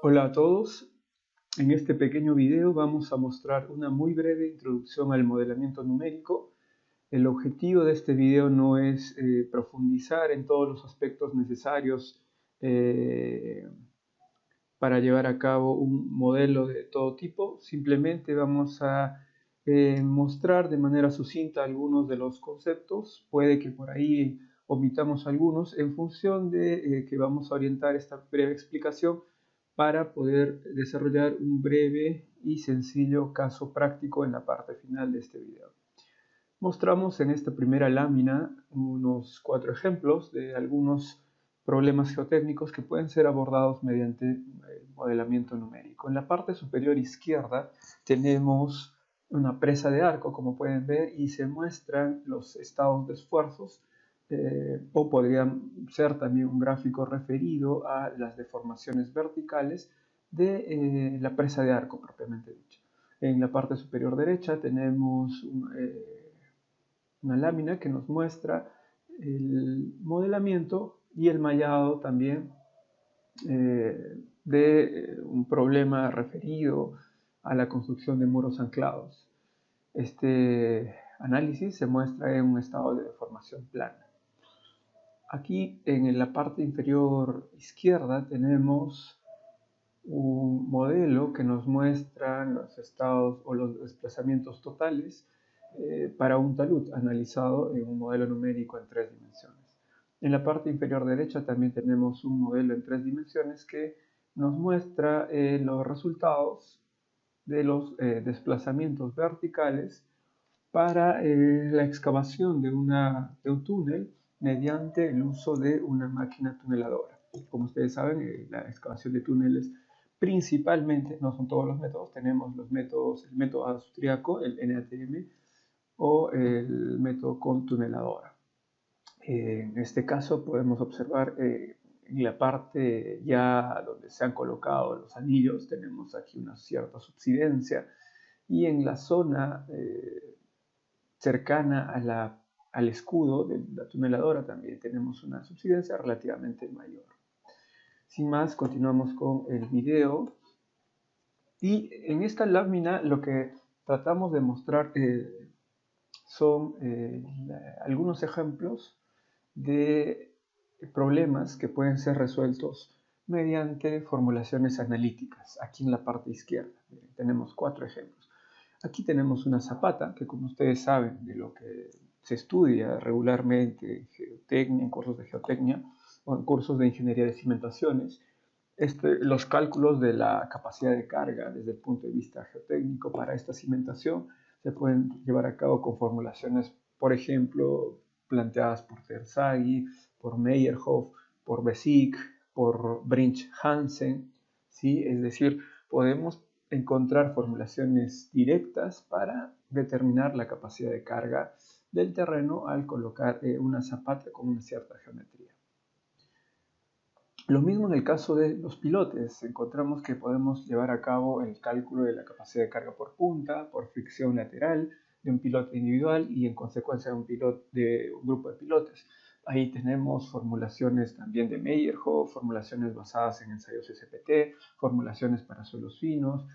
Hola a todos, en este pequeño video vamos a mostrar una muy breve introducción al modelamiento numérico. El objetivo de este video no es profundizar en todos los aspectos necesarios para llevar a cabo un modelo de todo tipo, simplemente vamos a mostrar de manera sucinta algunos de los conceptos, puede que por ahí omitamos algunos en función de que vamos a orientar esta breve explicación para poder desarrollar un breve y sencillo caso práctico en la parte final de este video. Mostramos en esta primera lámina unos 4 ejemplos de algunos problemas geotécnicos que pueden ser abordados mediante el modelamiento numérico. En la parte superior izquierda tenemos una presa de arco, como pueden ver, y se muestran los estados de esfuerzos o podrían ser también un gráfico referido a las deformaciones verticales de la presa de arco propiamente dicha. En la parte superior derecha tenemos una lámina que nos muestra el modelamiento y el mallado también de un problema referido a la construcción de muros anclados. Este análisis se muestra en un estado de deformación plana. Aquí en la parte inferior izquierda tenemos un modelo que nos muestra los estados o los desplazamientos totales para un talud analizado en un modelo numérico en 3 dimensiones. En la parte inferior derecha también tenemos un modelo en 3 dimensiones que nos muestra los resultados de los desplazamientos verticales para la excavación de un túnel mediante el uso de una máquina tuneladora. Como ustedes saben, la excavación de túneles principalmente, no son todos los métodos, tenemos los métodos, el método austriaco, el NATM, o el método con tuneladora. En este caso podemos observar en la parte ya donde se han colocado los anillos, tenemos aquí una cierta subsidencia, y en la zona cercana al escudo de la tuneladora también tenemos una subsidencia relativamente mayor. Sin más, continuamos con el video. Y en esta lámina lo que tratamos de mostrar son algunos ejemplos de problemas que pueden ser resueltos mediante formulaciones analíticas. Aquí en la parte izquierda tenemos 4 ejemplos. Aquí tenemos una zapata que, como ustedes saben, de lo que se estudia regularmente en geotecnia, en cursos de geotecnia o en cursos de ingeniería de cimentaciones, los cálculos de la capacidad de carga desde el punto de vista geotécnico para esta cimentación se pueden llevar a cabo con formulaciones, por ejemplo, planteadas por Terzaghi, por Meyerhoff, por Besick, por Brinch-Hansen, ¿sí? Es decir, podemos encontrar formulaciones directas para determinar la capacidad de carga del terreno al colocar una zapata con una cierta geometría. Lo mismo en el caso de los pilotes, encontramos que podemos llevar a cabo el cálculo de la capacidad de carga por punta, por fricción lateral de un pilote individual y en consecuencia de un grupo de pilotes. Ahí tenemos formulaciones también de Meyerhoff, formulaciones basadas en ensayos SPT, formulaciones para suelos finos,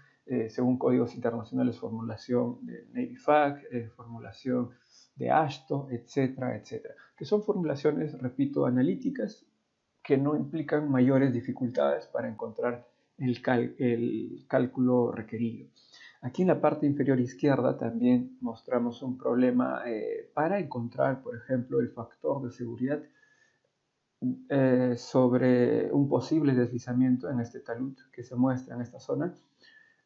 según códigos internacionales, formulación de NavyFAC, formulación de AASHTO, etcétera, etcétera, que son formulaciones, repito, analíticas que no implican mayores dificultades para encontrar el cálculo requerido. Aquí en la parte inferior izquierda también mostramos un problema para encontrar, por ejemplo, el factor de seguridad sobre un posible deslizamiento en este talud que se muestra en esta zona.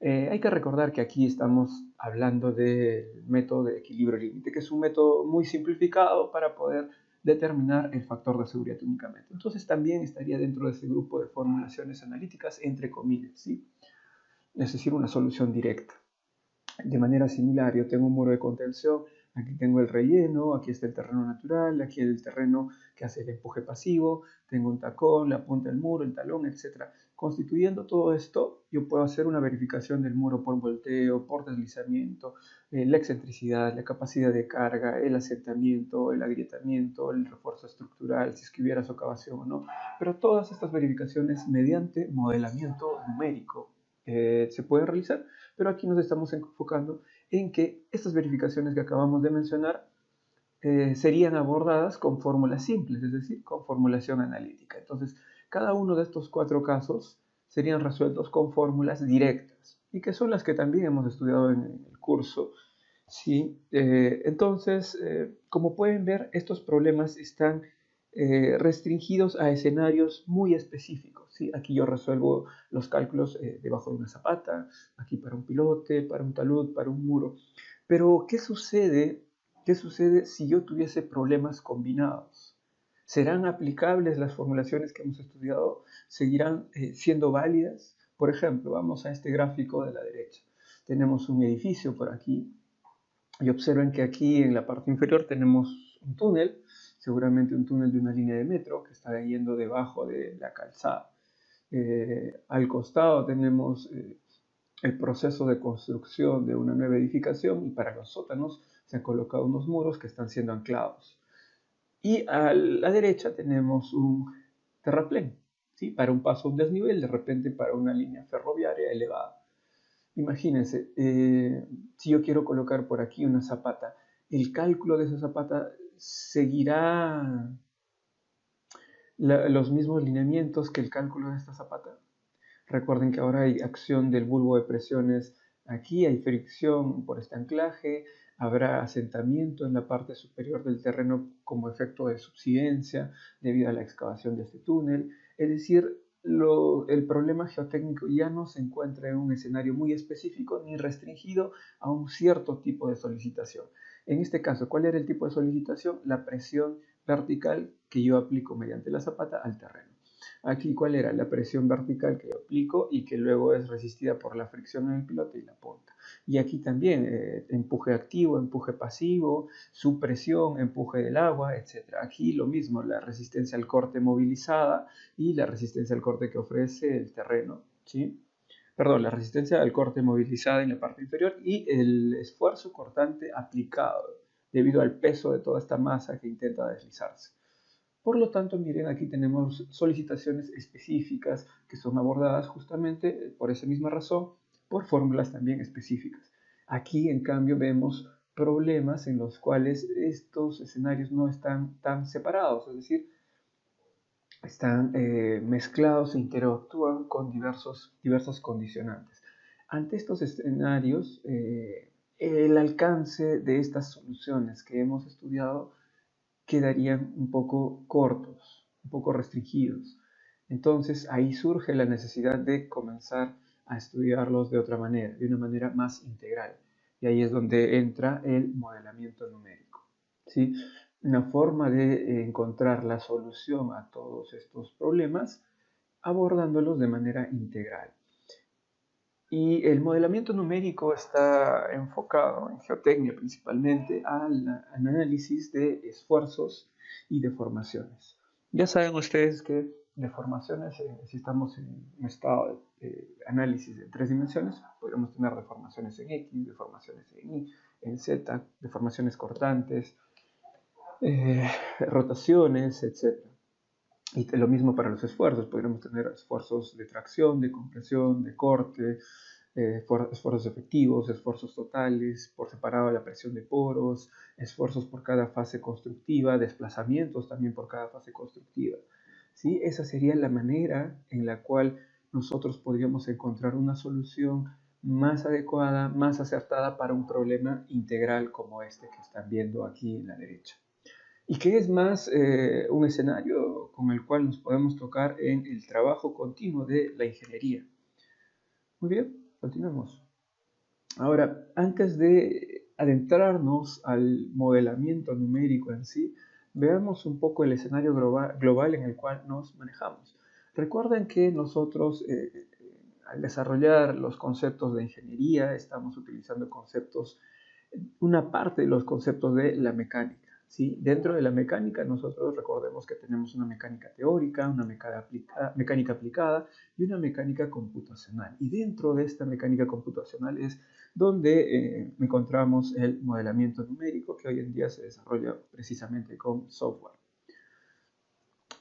Hay que recordar que aquí estamos hablando del método de equilibrio límite, que es un método muy simplificado para poder determinar el factor de seguridad únicamente. Entonces también estaría dentro de ese grupo de formulaciones analíticas, entre comillas, ¿sí? Es decir, una solución directa. De manera similar, yo tengo un muro de contención, aquí tengo el relleno, aquí está el terreno natural, aquí el terreno que hace el empuje pasivo, tengo un tacón, la punta del muro, el talón, etc. constituyendo todo esto, yo puedo hacer una verificación del muro por volteo, por deslizamiento, la excentricidad, la capacidad de carga, el asentamiento, el agrietamiento, el refuerzo estructural, si es que hubiera socavación o no. Pero todas estas verificaciones mediante modelamiento numérico se pueden realizar, pero aquí nos estamos enfocando en que estas verificaciones que acabamos de mencionar serían abordadas con fórmulas simples, es decir, con formulación analítica. Entonces, cada uno de estos 4 casos serían resueltos con fórmulas directas, y que son las que también hemos estudiado en el curso. ¿Sí? Entonces, como pueden ver, estos problemas están restringidos a escenarios muy específicos. ¿Sí? Aquí yo resuelvo los cálculos debajo de una zapata, aquí para un pilote, para un talud, para un muro. Pero, ¿qué sucede? ¿Qué sucede si yo tuviese problemas combinados? ¿Serán aplicables las formulaciones que hemos estudiado? ¿Seguirán siendo válidas? Por ejemplo, vamos a este gráfico de la derecha. Tenemos un edificio por aquí y observen que aquí en la parte inferior tenemos un túnel, seguramente un túnel de una línea de metro que está yendo debajo de la calzada. Al costado tenemos el proceso de construcción de una nueva edificación, y para los sótanos se han colocado unos muros que están siendo anclados. Y a la derecha tenemos un terraplén, ¿sí? Para un paso a un desnivel, de repente para una línea ferroviaria elevada. Imagínense, si yo quiero colocar por aquí una zapata, el cálculo de esa zapata seguirá los mismos lineamientos que el cálculo de esta zapata. Recuerden que ahora hay acción del bulbo de presiones aquí, hay fricción por este anclaje, habrá asentamiento en la parte superior del terreno como efecto de subsidencia debido a la excavación de este túnel. Es decir, el problema geotécnico ya no se encuentra en un escenario muy específico ni restringido a un cierto tipo de solicitación. En este caso, ¿cuál era el tipo de solicitación? La presión vertical que yo aplico mediante la zapata al terreno. Aquí, ¿cuál era? La presión vertical que yo aplico y que luego es resistida por la fricción en el pilote y la punta. Y aquí también empuje activo, empuje pasivo, supresión, empuje del agua, etc. Aquí lo mismo, la resistencia al corte movilizada y la resistencia al corte que ofrece el terreno, ¿sí? Perdón, la resistencia al corte movilizada en la parte inferior y el esfuerzo cortante aplicado debido al peso de toda esta masa que intenta deslizarse. Por lo tanto, miren, aquí tenemos solicitaciones específicas que son abordadas justamente por esa misma razón, por fórmulas también específicas. Aquí, en cambio, vemos problemas en los cuales estos escenarios no están tan separados, es decir, están mezclados e interactúan con diversos condicionantes. Ante estos escenarios, el alcance de estas soluciones que hemos estudiado quedarían un poco cortos, un poco restringidos. Entonces ahí surge la necesidad de comenzar a estudiarlos de otra manera, de una manera más integral. Y ahí es donde entra el modelamiento numérico, ¿sí? Una forma de encontrar la solución a todos estos problemas abordándolos de manera integral. Y el modelamiento numérico está enfocado en geotecnia principalmente al análisis de esfuerzos y deformaciones. Ya saben ustedes que deformaciones, si estamos en un estado de análisis de 3 dimensiones, podríamos tener deformaciones en X, deformaciones en Y, en Z, deformaciones cortantes, rotaciones, etc. Y lo mismo para los esfuerzos, podríamos tener esfuerzos de tracción, de compresión, de corte, esfuerzos efectivos, esfuerzos totales, por separado la presión de poros, esfuerzos por cada fase constructiva, desplazamientos también por cada fase constructiva. ¿Sí? Esa sería la manera en la cual nosotros podríamos encontrar una solución más adecuada, más acertada para un problema integral como este que están viendo aquí en la derecha. ¿Y qué es más un escenario con el cual nos podemos tocar en el trabajo continuo de la ingeniería? Muy bien, continuamos. Ahora, antes de adentrarnos al modelamiento numérico en sí, veamos un poco el escenario global en el cual nos manejamos. Recuerden que nosotros, al desarrollar los conceptos de ingeniería, estamos utilizando conceptos, una parte de los conceptos de la mecánica. ¿sí? Dentro de la mecánica nosotros recordemos que tenemos una mecánica teórica, una mecánica aplicada y una mecánica computacional. Y dentro de esta mecánica computacional es donde encontramos el modelamiento numérico, que hoy en día se desarrolla precisamente con software.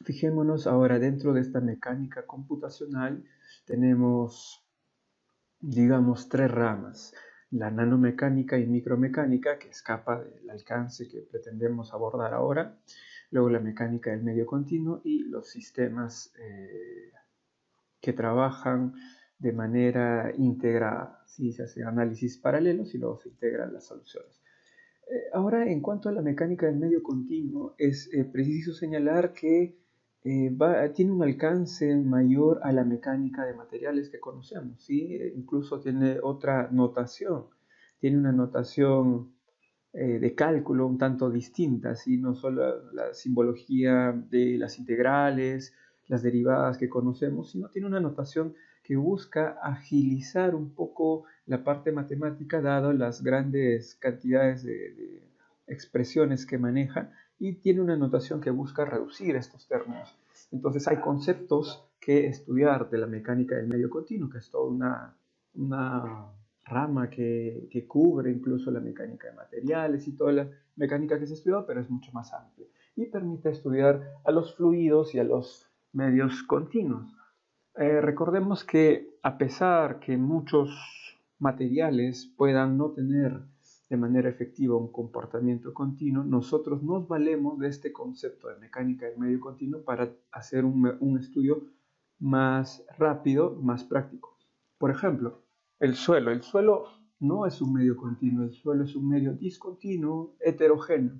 Fijémonos ahora dentro de esta mecánica computacional tenemos, digamos, tres ramas: la nanomecánica y micromecánica, que escapa del alcance que pretendemos abordar ahora; luego la mecánica del medio continuo y los sistemas que trabajan de manera integrada, ¿sí? Se hacen análisis paralelos y luego se integran las soluciones. Ahora, en cuanto a la mecánica del medio continuo, es preciso señalar que tiene un alcance mayor a la mecánica de materiales que conocemos, ¿sí? Incluso tiene otra notación, tiene una notación de cálculo un tanto distinta, ¿sí? No solo la simbología de las integrales, las derivadas que conocemos, sino tiene una notación que busca agilizar un poco la parte matemática, dado las grandes cantidades de expresiones que maneja, y tiene una notación que busca reducir estos términos. Entonces hay conceptos que estudiar de la mecánica del medio continuo, que es toda una rama que cubre incluso la mecánica de materiales y toda la mecánica que se estudió, pero es mucho más amplia y permite estudiar a los fluidos y a los medios continuos. Recordemos que a pesar que muchos materiales puedan no tener de manera efectiva un comportamiento continuo, nosotros nos valemos de este concepto de mecánica del medio continuo para hacer un estudio más rápido, más práctico. Por ejemplo, el suelo. El suelo no es un medio continuo, el suelo es un medio discontinuo, heterogéneo.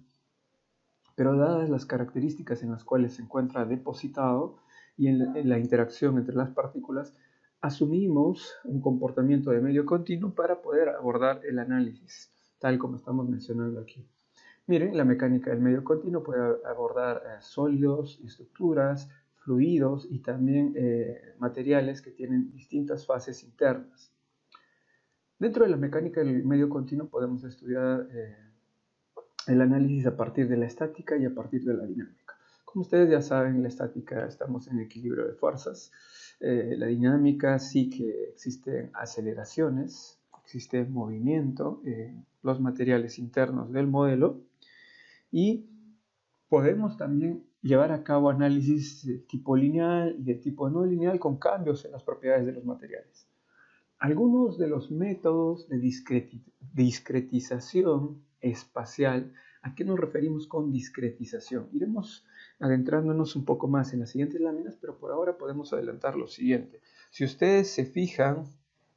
Pero dadas las características en las cuales se encuentra depositado y en la interacción entre las partículas, asumimos un comportamiento de medio continuo para poder abordar el análisis, tal como estamos mencionando aquí. Miren, la mecánica del medio continuo puede abordar sólidos, estructuras, fluidos y también materiales que tienen distintas fases internas. Dentro de la mecánica del medio continuo podemos estudiar el análisis a partir de la estática y a partir de la dinámica. Como ustedes ya saben, la estática estamos en equilibrio de fuerzas. La dinámica sí que existen aceleraciones, existe movimiento en los materiales internos del modelo, y podemos también llevar a cabo análisis de tipo lineal y de tipo no lineal con cambios en las propiedades de los materiales. Algunos de los métodos de discretización espacial. ¿A qué nos referimos con discretización? Iremos adentrándonos un poco más en las siguientes láminas, pero por ahora podemos adelantar lo siguiente. Si ustedes se fijan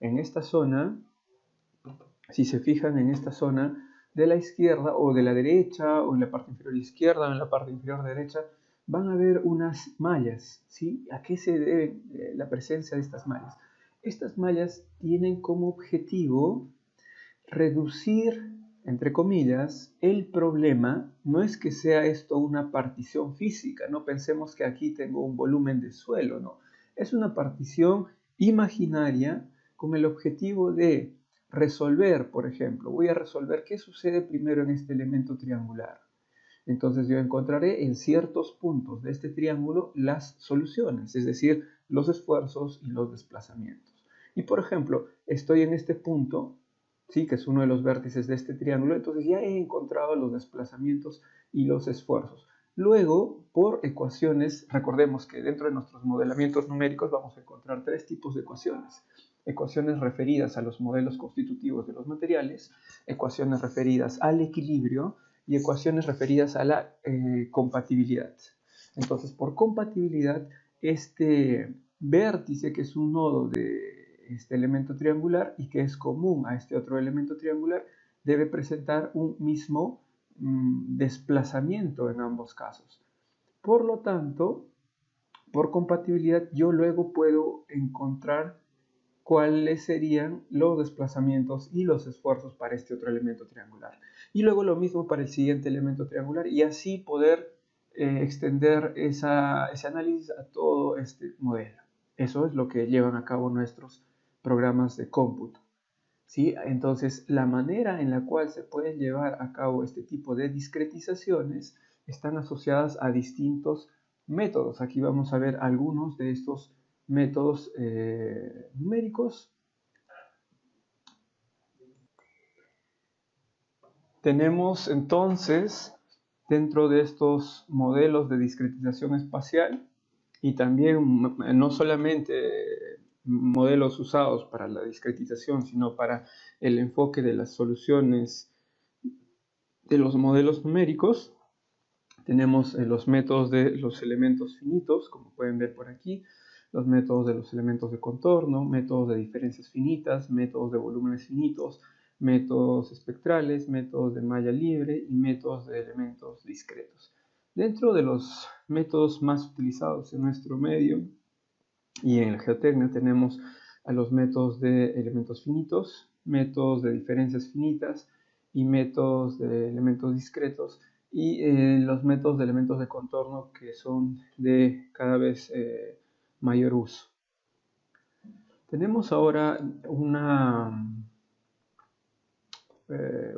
en esta zona, de la izquierda o de la derecha, o en la parte inferior izquierda o en la parte inferior derecha, van a ver unas mallas, ¿sí? ¿A qué se debe la presencia de estas mallas? Estas mallas tienen como objetivo reducir, entre comillas, el problema. No es que sea esto una partición física, no pensemos que aquí tengo un volumen de suelo, no. Es una partición imaginaria con el objetivo de resolver, por ejemplo, voy a resolver qué sucede primero en este elemento triangular. Entonces yo encontraré en ciertos puntos de este triángulo las soluciones, es decir, los esfuerzos y los desplazamientos. Y por ejemplo, estoy en este punto, ¿sí?, que es uno de los vértices de este triángulo, entonces ya he encontrado los desplazamientos y los esfuerzos. Luego, por ecuaciones, recordemos que dentro de nuestros modelamientos numéricos vamos a encontrar tres tipos de ecuaciones. Ecuaciones referidas a los modelos constitutivos de los materiales, ecuaciones referidas al equilibrio y ecuaciones referidas a la compatibilidad. Entonces, por compatibilidad, este vértice, que es un nodo de este elemento triangular y que es común a este otro elemento triangular, debe presentar un mismo desplazamiento en ambos casos. Por lo tanto, por compatibilidad, yo luego puedo encontrar cuáles serían los desplazamientos y los esfuerzos para este otro elemento triangular. Y luego lo mismo para el siguiente elemento triangular, y así poder extender ese análisis a todo este modelo. Eso es lo que llevan a cabo nuestros programas de cómputo. ¿sí? Entonces, la manera en la cual se pueden llevar a cabo este tipo de discretizaciones están asociadas a distintos métodos. Aquí vamos a ver algunos de estos métodos numéricos. Tenemos entonces, dentro de estos modelos de discretización espacial, y también no solamente modelos usados para la discretización, sino para el enfoque de las soluciones de los modelos numéricos, tenemos los métodos de los elementos finitos, como pueden ver por aquí, los métodos de los elementos de contorno, métodos de diferencias finitas, métodos de volúmenes finitos, métodos espectrales, métodos de malla libre y métodos de elementos discretos. Dentro de los métodos más utilizados en nuestro medio y en la geotecnia tenemos a los métodos de elementos finitos, métodos de diferencias finitas y métodos de elementos discretos, y los métodos de elementos de contorno, que son de cada vez mayor uso. Tenemos ahora una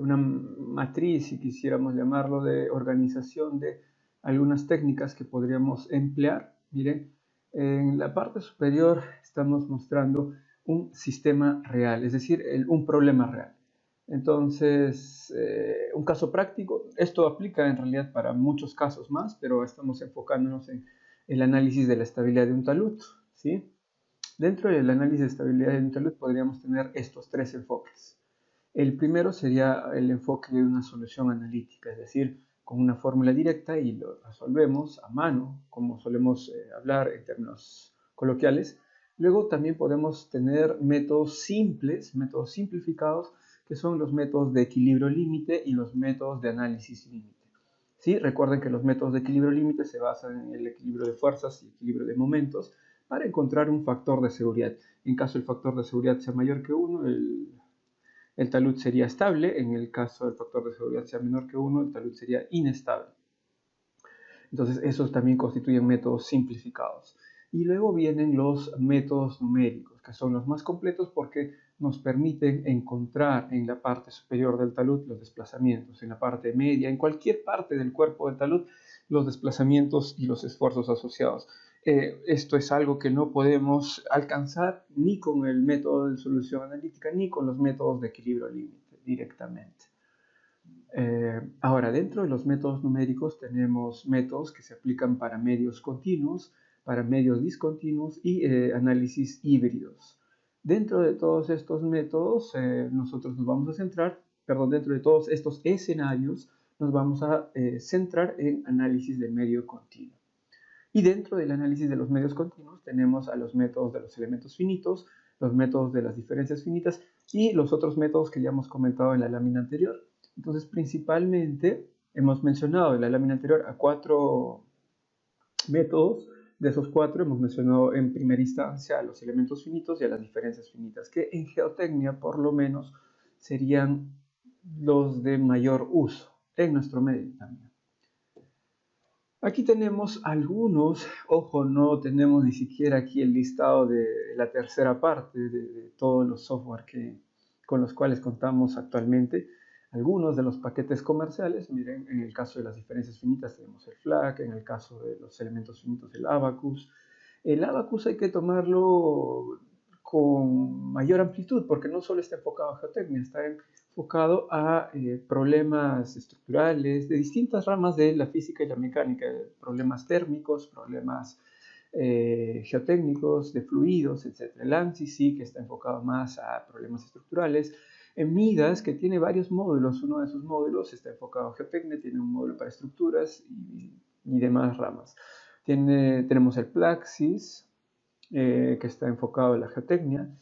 matriz, si quisiéramos llamarlo, de organización de algunas técnicas que podríamos emplear. Miren, en la parte superior estamos mostrando un sistema real, es decir, un problema real. Entonces, un caso práctico, esto aplica en realidad para muchos casos más, pero estamos enfocándonos en el análisis de la estabilidad de un talud, ¿sí? Dentro del análisis de estabilidad de un talud podríamos tener estos tres enfoques. El primero sería el enfoque de una solución analítica, es decir, con una fórmula directa y lo resolvemos a mano, como solemos hablar en términos coloquiales. Luego también podemos tener métodos simples, métodos simplificados, que son los métodos de equilibrio límite y los métodos de análisis límite. ¿Sí? Recuerden que los métodos de equilibrio límite se basan en el equilibrio de fuerzas y equilibrio de momentos para encontrar un factor de seguridad. En caso el factor de seguridad sea mayor que 1, el talud sería estable. En el caso del factor de seguridad sea menor que 1, el talud sería inestable. Entonces, esos también constituyen métodos simplificados. Y luego vienen los métodos numéricos, que son los más completos porque nos permiten encontrar en la parte superior del talud los desplazamientos, en la parte media, en cualquier parte del cuerpo del talud, los desplazamientos y los esfuerzos asociados. Esto es algo que no podemos alcanzar ni con el método de solución analítica ni con los métodos de equilibrio límite directamente. Ahora, dentro de los métodos numéricos tenemos métodos que se aplican para medios continuos, para medios discontinuos y análisis híbridos. Dentro de todos estos métodos nosotros nos vamos a centrar, dentro de todos estos escenarios nos vamos a centrar en análisis de medio continuo. Y dentro del análisis de los medios continuos tenemos a los métodos de los elementos finitos, los métodos de las diferencias finitas y los otros métodos que ya hemos comentado en la lámina anterior. Entonces, principalmente hemos mencionado en la lámina anterior a 4 métodos. De esos 4 hemos mencionado en primera instancia a los elementos finitos y a las diferencias finitas, que en geotecnia por lo menos serían los de mayor uso en nuestro medio también. Aquí tenemos algunos, ojo, no tenemos ni siquiera aquí el listado de la tercera parte de todos los software con los cuales contamos actualmente. Algunos de los paquetes comerciales, miren, en el caso de las diferencias finitas tenemos el FLAC, en el caso de los elementos finitos el Abacus. El Abacus hay que tomarlo con mayor amplitud porque no solo está enfocado a geotecnia, está enfocado a problemas estructurales de distintas ramas de la física y la mecánica, problemas térmicos, problemas geotécnicos, de fluidos, etc. El ANSYS sí que está enfocado más a problemas estructurales. En MIDAS, que tiene varios módulos, uno de sus módulos está enfocado a geotecnia, tiene un módulo para estructuras y demás ramas. Tenemos el PLAXIS, que está enfocado en la geotecnia,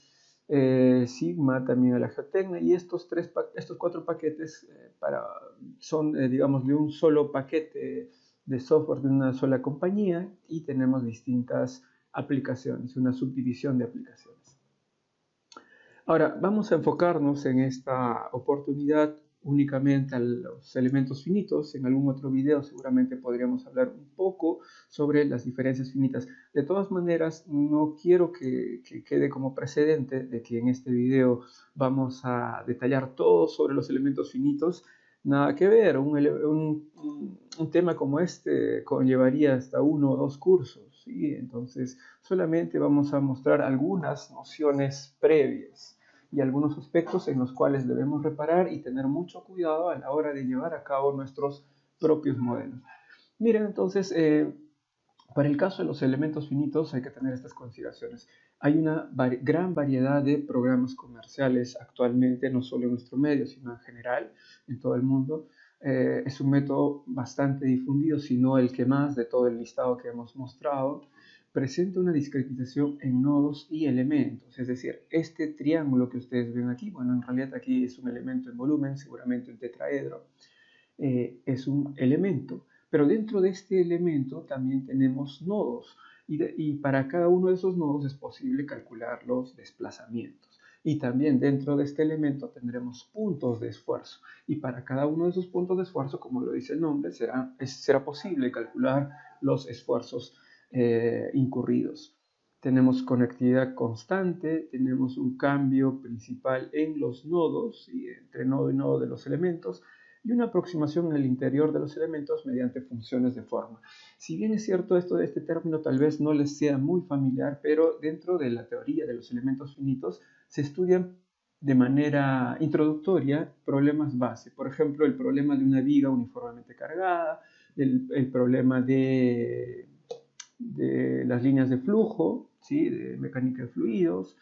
Sigma también a la geotecnia, y estos 4 paquetes son, digamos, de un solo paquete de software de una sola compañía, y tenemos distintas aplicaciones, una subdivisión de aplicaciones. Ahora, vamos a enfocarnos en esta oportunidad únicamente a los elementos finitos. En algún otro video seguramente podríamos hablar un poco sobre las diferencias finitas. De todas maneras, no quiero que quede como precedente de que en este video vamos a detallar todo sobre los elementos finitos. Nada que ver, un tema como este conllevaría hasta 1 o 2 cursos, ¿sí? Entonces solamente vamos a mostrar algunas nociones previas y algunos aspectos en los cuales debemos reparar y tener mucho cuidado a la hora de llevar a cabo nuestros propios modelos. Miren, entonces, para el caso de los elementos finitos hay que tener estas consideraciones. Hay una gran variedad de programas comerciales actualmente, no solo en nuestro medio, sino en general, en todo el mundo. Es un método bastante difundido, si no el que más de todo el listado que hemos mostrado. Presenta una discretización en nodos y elementos, es decir, este triángulo que ustedes ven aquí, bueno, en realidad aquí es un elemento en volumen, seguramente un tetraedro, es un elemento, pero dentro de este elemento también tenemos nodos y para cada uno de esos nodos es posible calcular los desplazamientos. Y también dentro de este elemento tendremos puntos de esfuerzo y para cada uno de esos puntos de esfuerzo, como lo dice el nombre, será posible calcular los esfuerzos incurridos. Tenemos conectividad constante, tenemos un cambio principal en los nodos y entre nodo y nodo de los elementos y una aproximación en el interior de los elementos mediante funciones de forma. Si bien es cierto esto de este término tal vez no les sea muy familiar, pero dentro de la teoría de los elementos finitos se estudian de manera introductoria problemas base. Por ejemplo, el problema de una viga uniformemente cargada, el problema de las líneas de flujo, ¿sí? De mecánica de fluidos,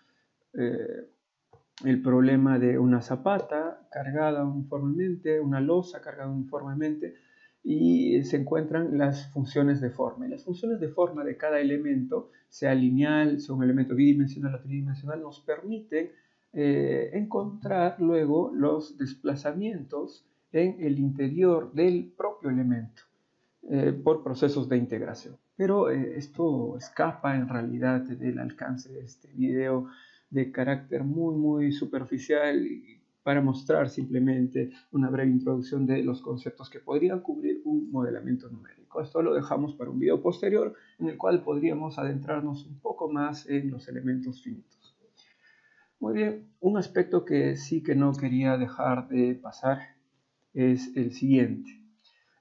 el problema de una zapata cargada uniformemente, una losa cargada uniformemente, y se encuentran las funciones de forma. Y las funciones de forma de cada elemento, sea lineal, sea un elemento bidimensional o tridimensional, nos permiten encontrar luego los desplazamientos en el interior del propio elemento por procesos de integración. Pero esto escapa en realidad del alcance de este video, de carácter muy superficial, para mostrar simplemente una breve introducción de los conceptos que podrían cubrir un modelamiento numérico. Esto lo dejamos para un video posterior en el cual podríamos adentrarnos un poco más en los elementos finitos. Muy bien, un aspecto que sí que no quería dejar de pasar es el siguiente: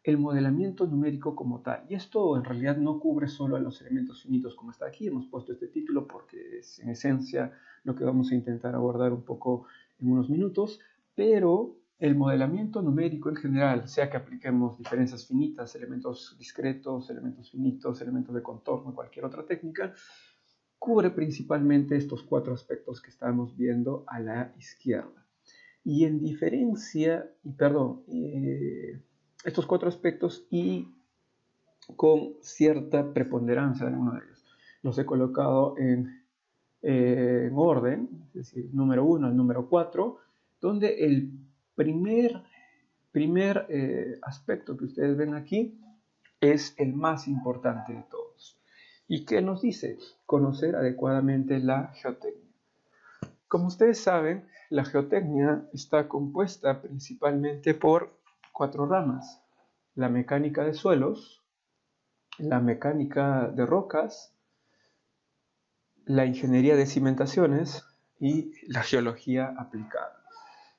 el modelamiento numérico como tal. Y esto en realidad no cubre solo a los elementos finitos como está aquí. Hemos puesto este título porque es en esencia lo que vamos a intentar abordar un poco en unos minutos, pero el modelamiento numérico en general, sea que apliquemos diferencias finitas, elementos discretos, elementos finitos, elementos de contorno, cualquier otra técnica, cubre principalmente estos 4 aspectos que estamos viendo a la izquierda. Y en diferencia, estos 4 aspectos y con cierta preponderancia de alguno de ellos. Los he colocado en orden, es decir, número 1 al número 4, donde el primer aspecto que ustedes ven aquí es el más importante de todos. ¿Y qué nos dice? Conocer adecuadamente la geotecnia. Como ustedes saben, la geotecnia está compuesta principalmente por 4 ramas: la mecánica de suelos, la mecánica de rocas, la ingeniería de cimentaciones y la geología aplicada.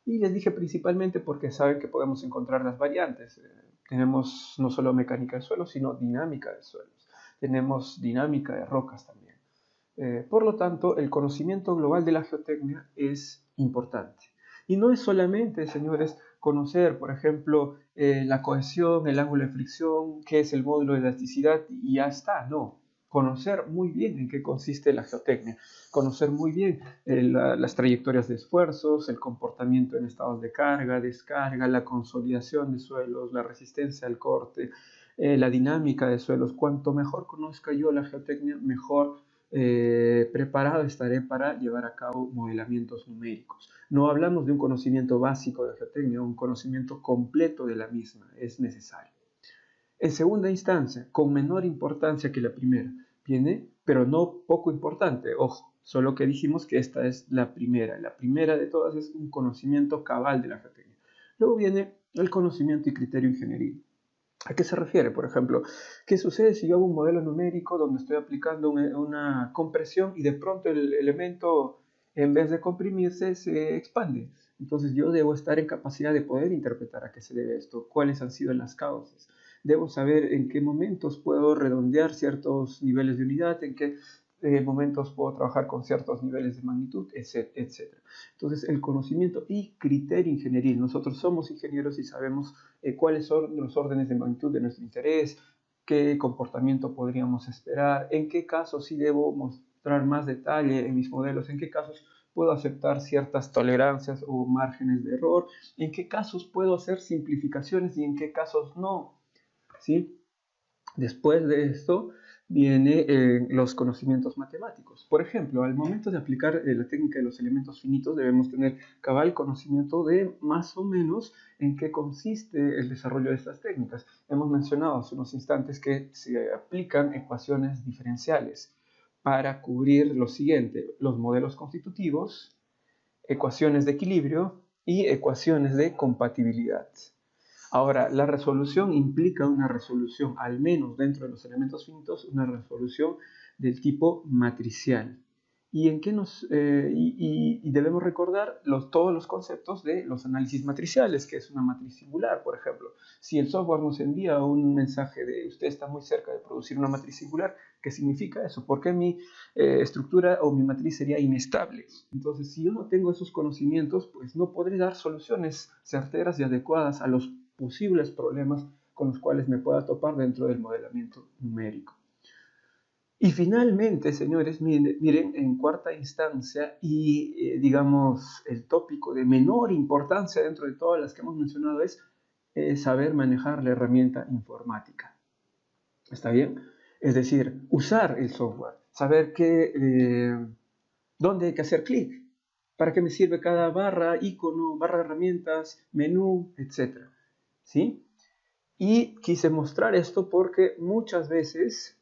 Y les dije principalmente porque saben que podemos encontrar las variantes. Tenemos no solo mecánica de suelos, sino dinámica de suelos. Tenemos dinámica de rocas también. Por lo tanto, el conocimiento global de la geotecnia es importante. Y no es solamente, señores, conocer, por ejemplo, la cohesión, el ángulo de fricción, qué es el módulo de elasticidad y ya está. No, conocer muy bien en qué consiste la geotecnia, conocer muy bien las trayectorias de esfuerzos, el comportamiento en estados de carga, descarga, la consolidación de suelos, la resistencia al corte, la dinámica de suelos. Cuanto mejor conozca yo la geotecnia, mejor preparado estaré para llevar a cabo modelamientos numéricos. No hablamos de un conocimiento básico de geotecnia, un conocimiento completo de la misma es necesario. En segunda instancia, con menor importancia que la primera, viene, pero no poco importante, ojo, solo que dijimos que esta es la primera. La primera de todas es un conocimiento cabal de la geotecnia. Luego viene el conocimiento y criterio ingenieril. ¿A qué se refiere? Por ejemplo, ¿qué sucede si yo hago un modelo numérico donde estoy aplicando una compresión y de pronto el elemento, en vez de comprimirse, se expande? Entonces yo debo estar en capacidad de poder interpretar a qué se debe esto, cuáles han sido las causas. Debo saber en qué momentos puedo redondear ciertos niveles de unidad, en qué momentos puedo trabajar con ciertos niveles de magnitud, etc. Entonces, el conocimiento y criterio ingenieril. Nosotros somos ingenieros y sabemos cuáles son los órdenes de magnitud de nuestro interés, qué comportamiento podríamos esperar, en qué casos sí debo mostrar más detalle en mis modelos, en qué casos puedo aceptar ciertas tolerancias o márgenes de error, en qué casos puedo hacer simplificaciones y en qué casos no. ¿Sí? Después de esto vienen los conocimientos matemáticos. Por ejemplo, al momento de aplicar la técnica de los elementos finitos debemos tener cabal conocimiento de más o menos en qué consiste el desarrollo de estas técnicas. Hemos mencionado hace unos instantes que se aplican ecuaciones diferenciales para cubrir lo siguiente: los modelos constitutivos, ecuaciones de equilibrio y ecuaciones de compatibilidad. Ahora, la resolución implica una resolución, al menos dentro de los elementos finitos, una resolución del tipo matricial. Y debemos recordar todos los conceptos de los análisis matriciales, que es una matriz singular, por ejemplo. Si el software nos envía un mensaje de usted está muy cerca de producir una matriz singular, ¿qué significa eso? ¿Por qué mi estructura o mi matriz sería inestable? Entonces, si yo no tengo esos conocimientos, pues no podré dar soluciones certeras y adecuadas a los posibles problemas con los cuales me pueda topar dentro del modelamiento numérico. Y finalmente, señores, miren, en cuarta instancia y digamos el tópico de menor importancia dentro de todas las que hemos mencionado es saber manejar la herramienta informática. ¿Está bien? Es decir, usar el software, saber dónde hay que hacer clic, para qué me sirve cada barra, icono, barra de herramientas, menú, etc. ¿Sí? Y quise mostrar esto porque muchas veces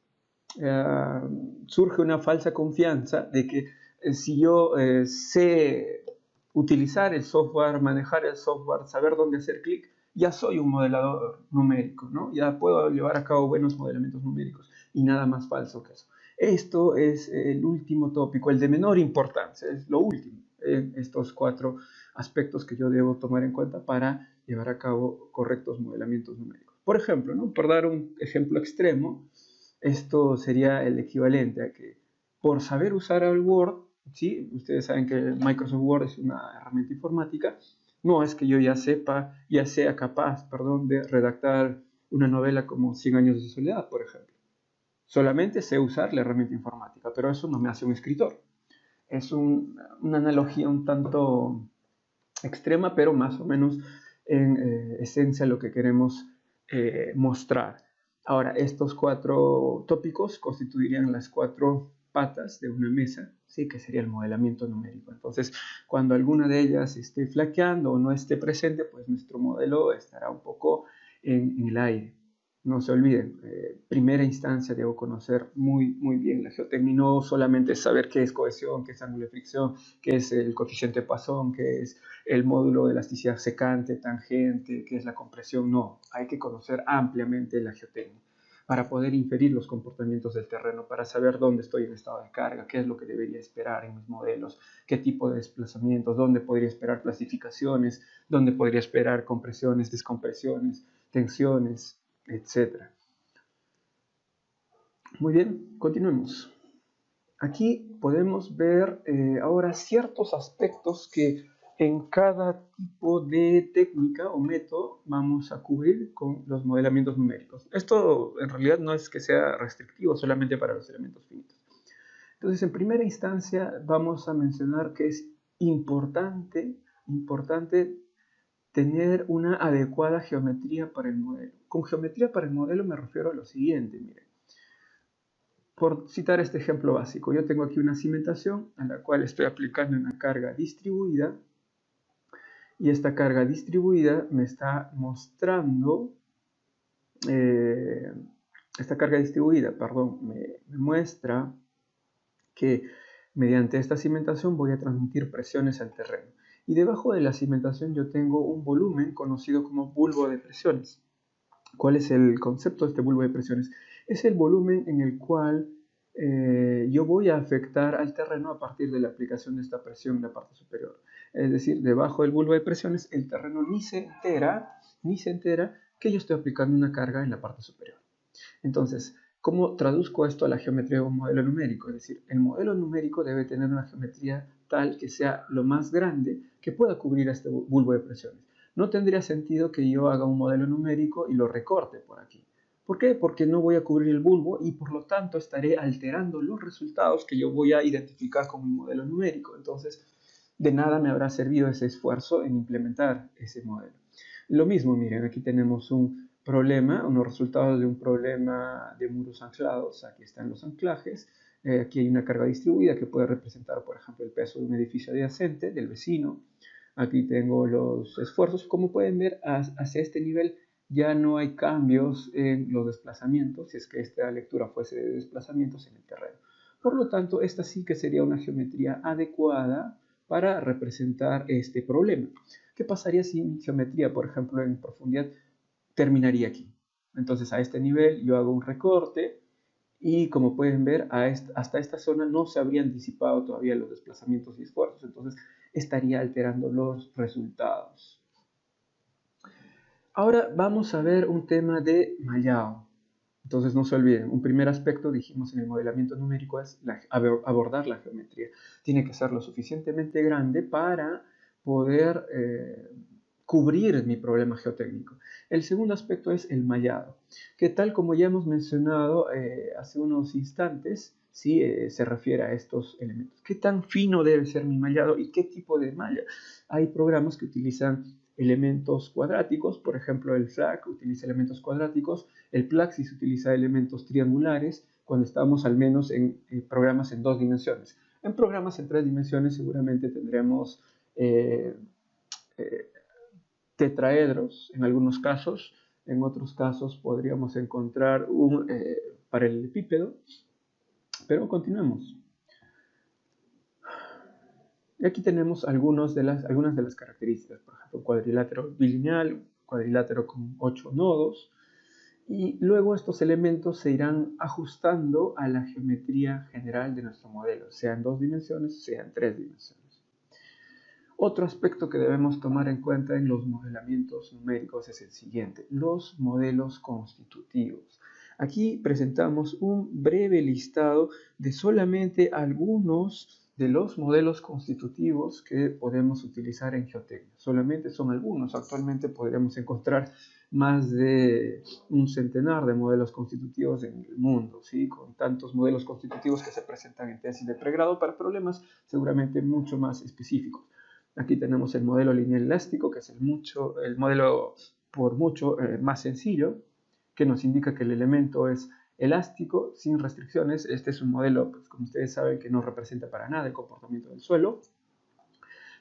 surge una falsa confianza de que si yo sé utilizar el software, manejar el software, saber dónde hacer clic, ya soy un modelador numérico, ¿no? Ya puedo llevar a cabo buenos modelamientos numéricos y nada más falso que eso. Esto es el último tópico, el de menor importancia, es lo último en estos 4 aspectos que yo debo tomar en cuenta para llevar a cabo correctos modelamientos numéricos. Por ejemplo, ¿no? Por dar un ejemplo extremo, esto sería el equivalente a que por saber usar el Word, ¿sí? Ustedes saben que Microsoft Word es una herramienta informática, no es que yo ya sea capaz, de redactar una novela como 100 años de soledad, por ejemplo. Solamente sé usar la herramienta informática, pero eso no me hace un escritor. Es una analogía un tanto extrema, pero más o menos en esencia lo que queremos mostrar. Ahora, estos 4 tópicos constituirían las 4 patas de una mesa, ¿sí? Que sería el modelamiento numérico. Entonces, cuando alguna de ellas esté flaqueando o no esté presente, pues nuestro modelo estará un poco en el aire. No se olviden, primera instancia debo conocer muy bien la geotecnia, no solamente saber qué es cohesión, qué es ángulo de fricción, qué es el coeficiente Poisson, qué es el módulo de elasticidad secante, tangente, qué es la compresión. No, hay que conocer ampliamente la geotecnia para poder inferir los comportamientos del terreno, para saber dónde estoy en estado de carga, qué es lo que debería esperar en mis modelos, qué tipo de desplazamientos, dónde podría esperar clasificaciones, dónde podría esperar compresiones, descompresiones, tensiones, etc. Muy bien, continuemos. Aquí podemos ver ahora ciertos aspectos que en cada tipo de técnica o método vamos a cubrir con los modelamientos numéricos. Esto en realidad no es que sea restrictivo solamente para los elementos finitos. Entonces, en primera instancia vamos a mencionar que es importante tener una adecuada geometría para el modelo. Con geometría para el modelo me refiero a lo siguiente, miren. Por citar este ejemplo básico, yo tengo aquí una cimentación a la cual estoy aplicando una carga distribuida y esta carga distribuida me está mostrando, me muestra que mediante esta cimentación voy a transmitir presiones al terreno. Y debajo de la cimentación yo tengo un volumen conocido como bulbo de presiones. ¿Cuál es el concepto de este bulbo de presiones? Es el volumen en el cual yo voy a afectar al terreno a partir de la aplicación de esta presión en la parte superior. Es decir, debajo del bulbo de presiones el terreno ni se entera que yo estoy aplicando una carga en la parte superior. Entonces, ¿cómo traduzco esto a la geometría de un modelo numérico? Es decir, el modelo numérico debe tener una geometría tal que sea lo más grande que pueda cubrir a este bulbo de presiones. No tendría sentido que yo haga un modelo numérico y lo recorte por aquí. ¿Por qué? Porque no voy a cubrir el bulbo y por lo tanto estaré alterando los resultados que yo voy a identificar con mi modelo numérico. Entonces, de nada me habrá servido ese esfuerzo en implementar ese modelo. Lo mismo, miren, aquí tenemos un problema, unos resultados de un problema de muros anclados. Aquí están los anclajes. Aquí hay una carga distribuida que puede representar, por ejemplo, el peso de un edificio adyacente, del vecino. Aquí tengo los esfuerzos. Como pueden ver, hacia este nivel ya no hay cambios en los desplazamientos, si es que esta lectura fuese de desplazamientos en el terreno. Por lo tanto, esta sí que sería una geometría adecuada para representar este problema. ¿Qué pasaría si mi geometría, por ejemplo, en profundidad terminaría aquí? Entonces, a este nivel yo hago un recorte y como pueden ver, hasta esta zona no se habrían disipado todavía los desplazamientos y esfuerzos. Entonces, estaría alterando los resultados. Ahora vamos a ver un tema de mallado. Entonces no se olviden, un primer aspecto, dijimos en el modelamiento numérico, es abordar la geometría. Tiene que ser lo suficientemente grande para poder cubrir mi problema geotécnico. El segundo aspecto es el mallado, que tal como ya hemos mencionado hace unos instantes, ¿sí? Se refiere a estos elementos. ¿Qué tan fino debe ser mi mallado y qué tipo de malla? Hay programas que utilizan elementos cuadráticos, por ejemplo el FLAC utiliza elementos cuadráticos, el Plaxis utiliza elementos triangulares cuando estamos al menos en programas en 2 dimensiones. En programas en 3 dimensiones seguramente tendremos tetraedros en algunos casos, en otros casos podríamos encontrar un paralelepípedo, pero continuemos. Y aquí tenemos algunas de las características, por ejemplo, cuadrilátero bilineal, cuadrilátero con 8 nodos, y luego estos elementos se irán ajustando a la geometría general de nuestro modelo, sea en 2 dimensiones, sea en 3 dimensiones. Otro aspecto que debemos tomar en cuenta en los modelamientos numéricos es el siguiente, los modelos constitutivos. Aquí presentamos un breve listado de solamente algunos de los modelos constitutivos que podemos utilizar en geotecnia. Solamente son algunos. Actualmente podríamos encontrar más de un centenar de modelos constitutivos en el mundo, ¿sí? Con tantos modelos constitutivos que se presentan en tesis de pregrado para problemas seguramente mucho más específicos. Aquí tenemos el modelo lineal elástico, que es el modelo por mucho más sencillo, que nos indica que el elemento es elástico, sin restricciones. Este es un modelo, pues, como ustedes saben, que no representa para nada el comportamiento del suelo.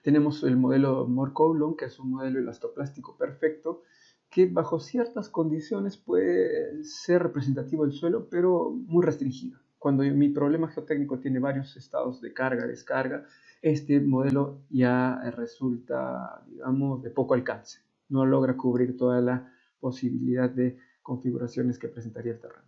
Tenemos el modelo Moore-Coulomb, que es un modelo elastoplástico perfecto, que bajo ciertas condiciones puede ser representativo del suelo, pero muy restringido. Cuando mi problema geotécnico tiene varios estados de carga, descarga, este modelo ya resulta, digamos, de poco alcance. No logra cubrir toda la posibilidad de configuraciones que presentaría el terreno.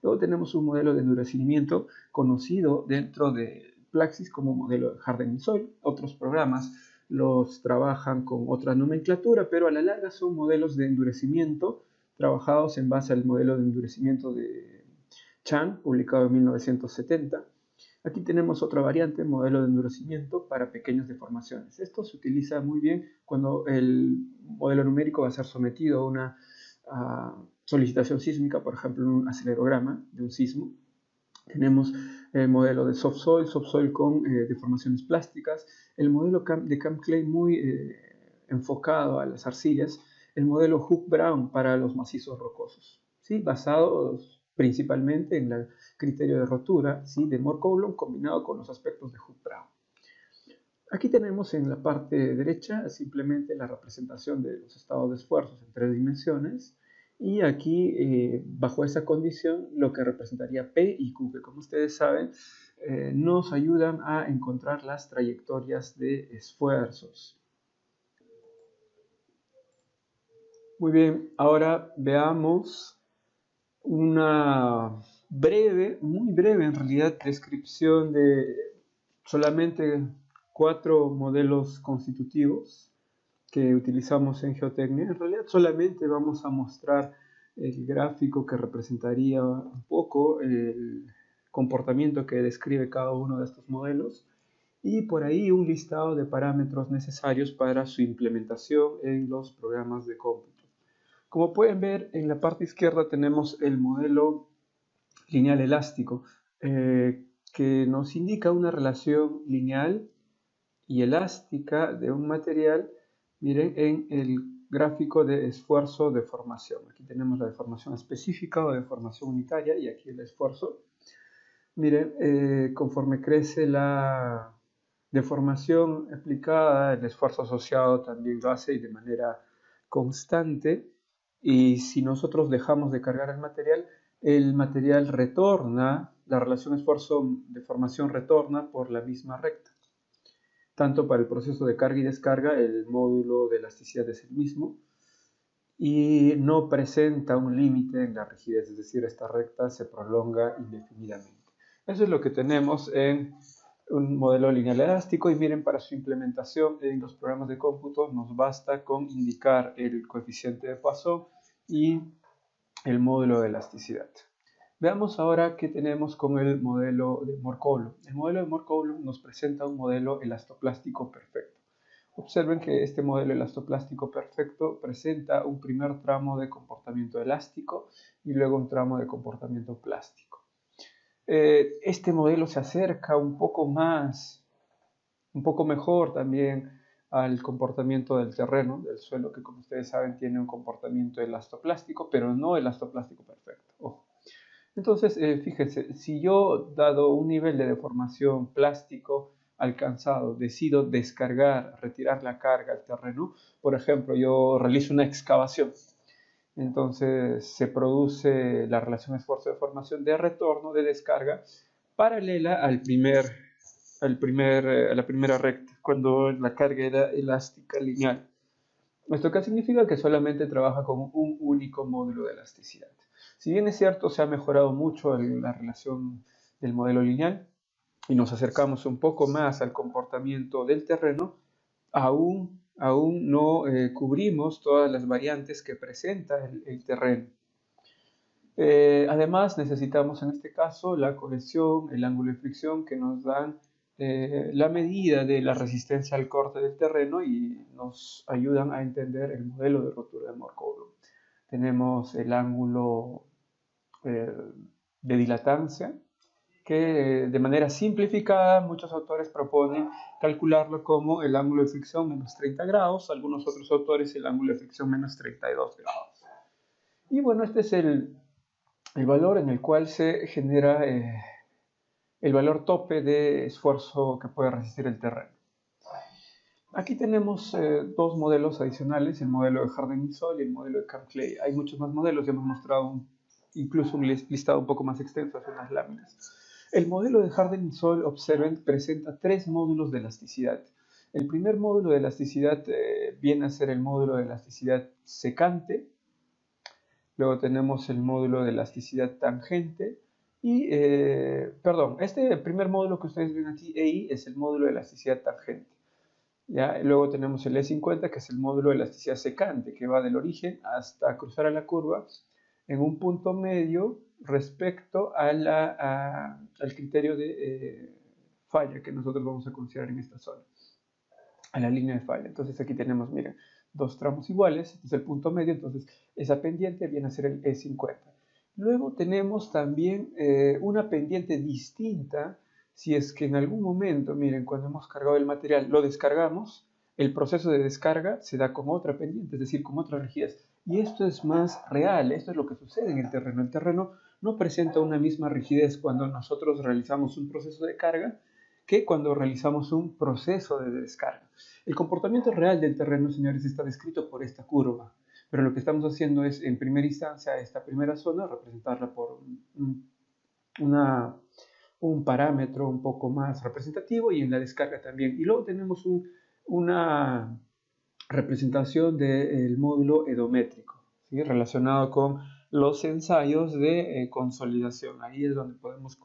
Luego tenemos un modelo de endurecimiento conocido dentro de Plaxis como modelo de hardening soil. Otros programas los trabajan con otra nomenclatura, pero a la larga son modelos de endurecimiento trabajados en base al modelo de endurecimiento de Chan, publicado en 1970. Aquí tenemos otra variante, modelo de endurecimiento para pequeñas deformaciones. Esto se utiliza muy bien cuando el modelo numérico va a ser sometido a una solicitación sísmica, por ejemplo, en un acelerograma de un sismo. Tenemos el modelo de soft soil con deformaciones plásticas, el modelo de Camp Clay muy enfocado a las arcillas, el modelo Hook-Brown para los macizos rocosos, ¿sí? Basados principalmente en el criterio de rotura, ¿sí? De Moore-Coulomb combinado con los aspectos de Hook-Brown. Aquí tenemos en la parte derecha simplemente la representación de los estados de esfuerzos en 3 dimensiones, y aquí, bajo esa condición, lo que representaría P y Q, que como ustedes saben, nos ayudan a encontrar las trayectorias de esfuerzos. Muy bien, ahora veamos una breve, muy breve en realidad, descripción de solamente 4 modelos constitutivos que utilizamos en geotecnia. En realidad solamente vamos a mostrar el gráfico que representaría un poco el comportamiento que describe cada uno de estos modelos y por ahí un listado de parámetros necesarios para su implementación en los programas de cómputo. Como pueden ver, en la parte izquierda tenemos el modelo lineal elástico, que nos indica una relación lineal y elástica de un material. Miren en el gráfico de esfuerzo de deformación. Aquí tenemos la deformación específica o deformación unitaria y aquí el esfuerzo. Miren, conforme crece la deformación aplicada, el esfuerzo asociado también lo hace y de manera constante. Y si nosotros dejamos de cargar el material retorna, la relación esfuerzo-deformación retorna por la misma recta. Tanto para el proceso de carga y descarga, el módulo de elasticidad es el mismo y no presenta un límite en la rigidez, es decir, esta recta se prolonga indefinidamente. Eso es lo que tenemos en un modelo lineal elástico y miren, para su implementación en los programas de cómputo nos basta con indicar el coeficiente de Poisson y el módulo de elasticidad. Veamos ahora qué tenemos con el modelo de Mohr-Coulomb. El modelo de Mohr-Coulomb nos presenta un modelo elastoplástico perfecto. Observen que este modelo elastoplástico perfecto presenta un primer tramo de comportamiento elástico y luego un tramo de comportamiento plástico. Este modelo se acerca un poco mejor también al comportamiento del terreno, del suelo, que como ustedes saben tiene un comportamiento elastoplástico, pero no elastoplástico perfecto. Ojo. Entonces, fíjense, si yo, dado un nivel de deformación plástico alcanzado, decido descargar, retirar la carga al terreno, por ejemplo, yo realizo una excavación, entonces se produce la relación esfuerzo-deformación de retorno, de descarga, paralela a la primera recta, cuando la carga era elástica lineal. Esto qué significa que solamente trabaja con un único módulo de elasticidad. Si bien es cierto, se ha mejorado mucho la relación del modelo lineal y nos acercamos un poco más al comportamiento del terreno, aún no cubrimos todas las variantes que presenta el terreno. Además, necesitamos en este caso la corrección, el ángulo de fricción que nos dan la medida de la resistencia al corte del terreno y nos ayudan a entender el modelo de rotura de Mohr-Coulomb. Tenemos el ángulo de dilatancia, que de manera simplificada muchos autores proponen calcularlo como el ángulo de fricción menos 30 grados, algunos otros autores el ángulo de fricción menos 32 grados. Y bueno, este es el valor en el cual se genera el valor tope de esfuerzo que puede resistir el terreno. Aquí tenemos dos modelos adicionales, el modelo de Harding-Nissol y el modelo de Kamm-Clay. Hay muchos más modelos, ya hemos mostrado incluso un listado un poco más extenso hace unas láminas. El modelo de Harding-Nissol, observen, presenta 3 módulos de elasticidad. El primer módulo de elasticidad viene a ser el módulo de elasticidad secante. Luego tenemos el módulo de elasticidad tangente. Y, este primer módulo que ustedes ven aquí, EI, es el módulo de elasticidad tangente. ¿Ya? Luego tenemos el E50, que es el módulo de elasticidad secante, que va del origen hasta cruzar a la curva en un punto medio respecto al criterio de falla que nosotros vamos a considerar en esta zona, a la línea de falla. Entonces aquí tenemos, miren, 2 tramos iguales, este es el punto medio, entonces esa pendiente viene a ser el E50. Luego tenemos también una pendiente distinta. Si es que en algún momento, miren, cuando hemos cargado el material, lo descargamos, el proceso de descarga se da con otra pendiente, es decir, con otra rigidez. Y esto es más real, esto es lo que sucede en el terreno. El terreno no presenta una misma rigidez cuando nosotros realizamos un proceso de carga que cuando realizamos un proceso de descarga. El comportamiento real del terreno, señores, está descrito por esta curva. Pero lo que estamos haciendo es, en primera instancia, esta primera zona, representarla por un parámetro un poco más representativo y en la descarga también. Y luego tenemos representación del módulo edométrico, ¿sí? Relacionado con los ensayos de consolidación. Ahí es donde podemos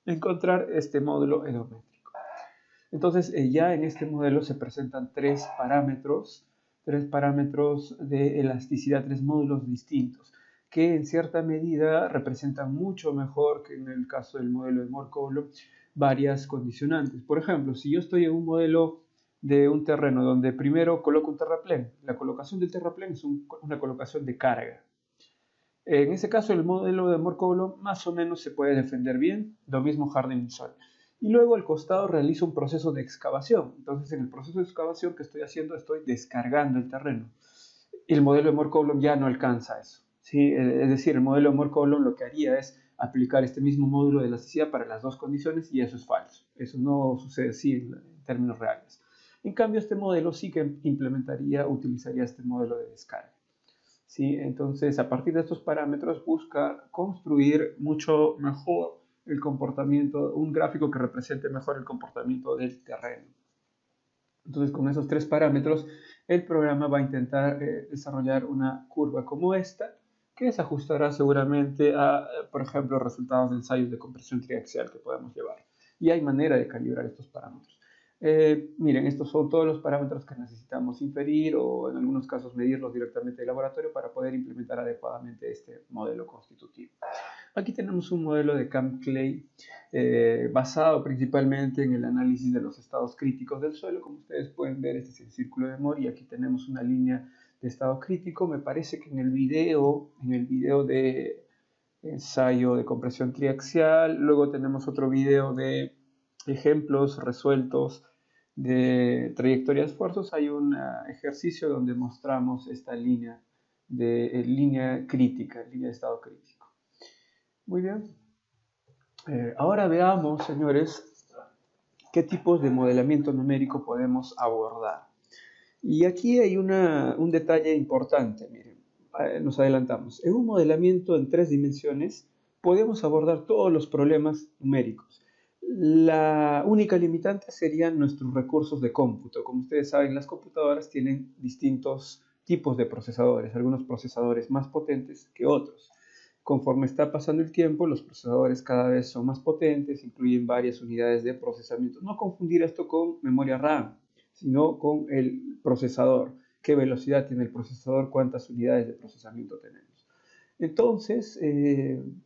encontrar este módulo edométrico. Entonces, ya en este modelo se presentan tres parámetros de elasticidad, tres módulos distintos, que en cierta medida representan mucho mejor que en el caso del modelo de Moore-Coulomb varias condicionantes. Por ejemplo, si yo estoy en un modelo de un terreno donde primero coloco un terraplén, la colocación del terraplén es una colocación de carga. En ese caso, el modelo de Moore-Coulomb más o menos se puede defender bien, lo mismo Harding-Mills. Y luego al costado realizo un proceso de excavación. Entonces, en el proceso de excavación que estoy haciendo, estoy descargando el terreno. Y el modelo de Moore-Coulomb ya no alcanza eso, ¿sí? Es decir, el modelo de Moore-Coulomb lo que haría es aplicar este mismo módulo de elasticidad para las dos condiciones, y eso es falso. Eso no sucede así en términos reales. En cambio, este modelo sí que utilizaría este modelo de descarga. ¿Sí? Entonces, a partir de estos parámetros, busca construir mucho mejor el comportamiento, un gráfico que represente mejor el comportamiento del terreno. Entonces, con esos tres parámetros, el programa va a intentar desarrollar una curva como esta, que se ajustará seguramente a, por ejemplo, resultados de ensayos de compresión triaxial que podemos llevar. Y hay manera de calibrar estos parámetros. Miren, estos son todos los parámetros que necesitamos inferir o en algunos casos medirlos directamente del laboratorio para poder implementar adecuadamente este modelo constitutivo. Aquí tenemos un modelo de Camp Clay basado principalmente en el análisis de los estados críticos del suelo. Como ustedes pueden ver, este es el círculo de Moore y aquí tenemos una línea de estado crítico. Me parece que en el video de ensayo de compresión triaxial, luego tenemos otro video de ejemplos resueltos de trayectoria de esfuerzos, hay un ejercicio donde mostramos esta línea de línea crítica, línea de estado crítico. Muy bien. Ahora veamos, señores, qué tipos de modelamiento numérico podemos abordar. Y aquí hay un detalle importante, miren, nos adelantamos. En un modelamiento en 3 dimensiones podemos abordar todos los problemas numéricos. La única limitante serían nuestros recursos de cómputo. Como ustedes saben, las computadoras tienen distintos tipos de procesadores, algunos procesadores más potentes que otros. Conforme está pasando el tiempo, los procesadores cada vez son más potentes, incluyen varias unidades de procesamiento. No confundir esto con memoria RAM, sino con el procesador. ¿Qué velocidad tiene el procesador? ¿Cuántas unidades de procesamiento tenemos? Entonces, en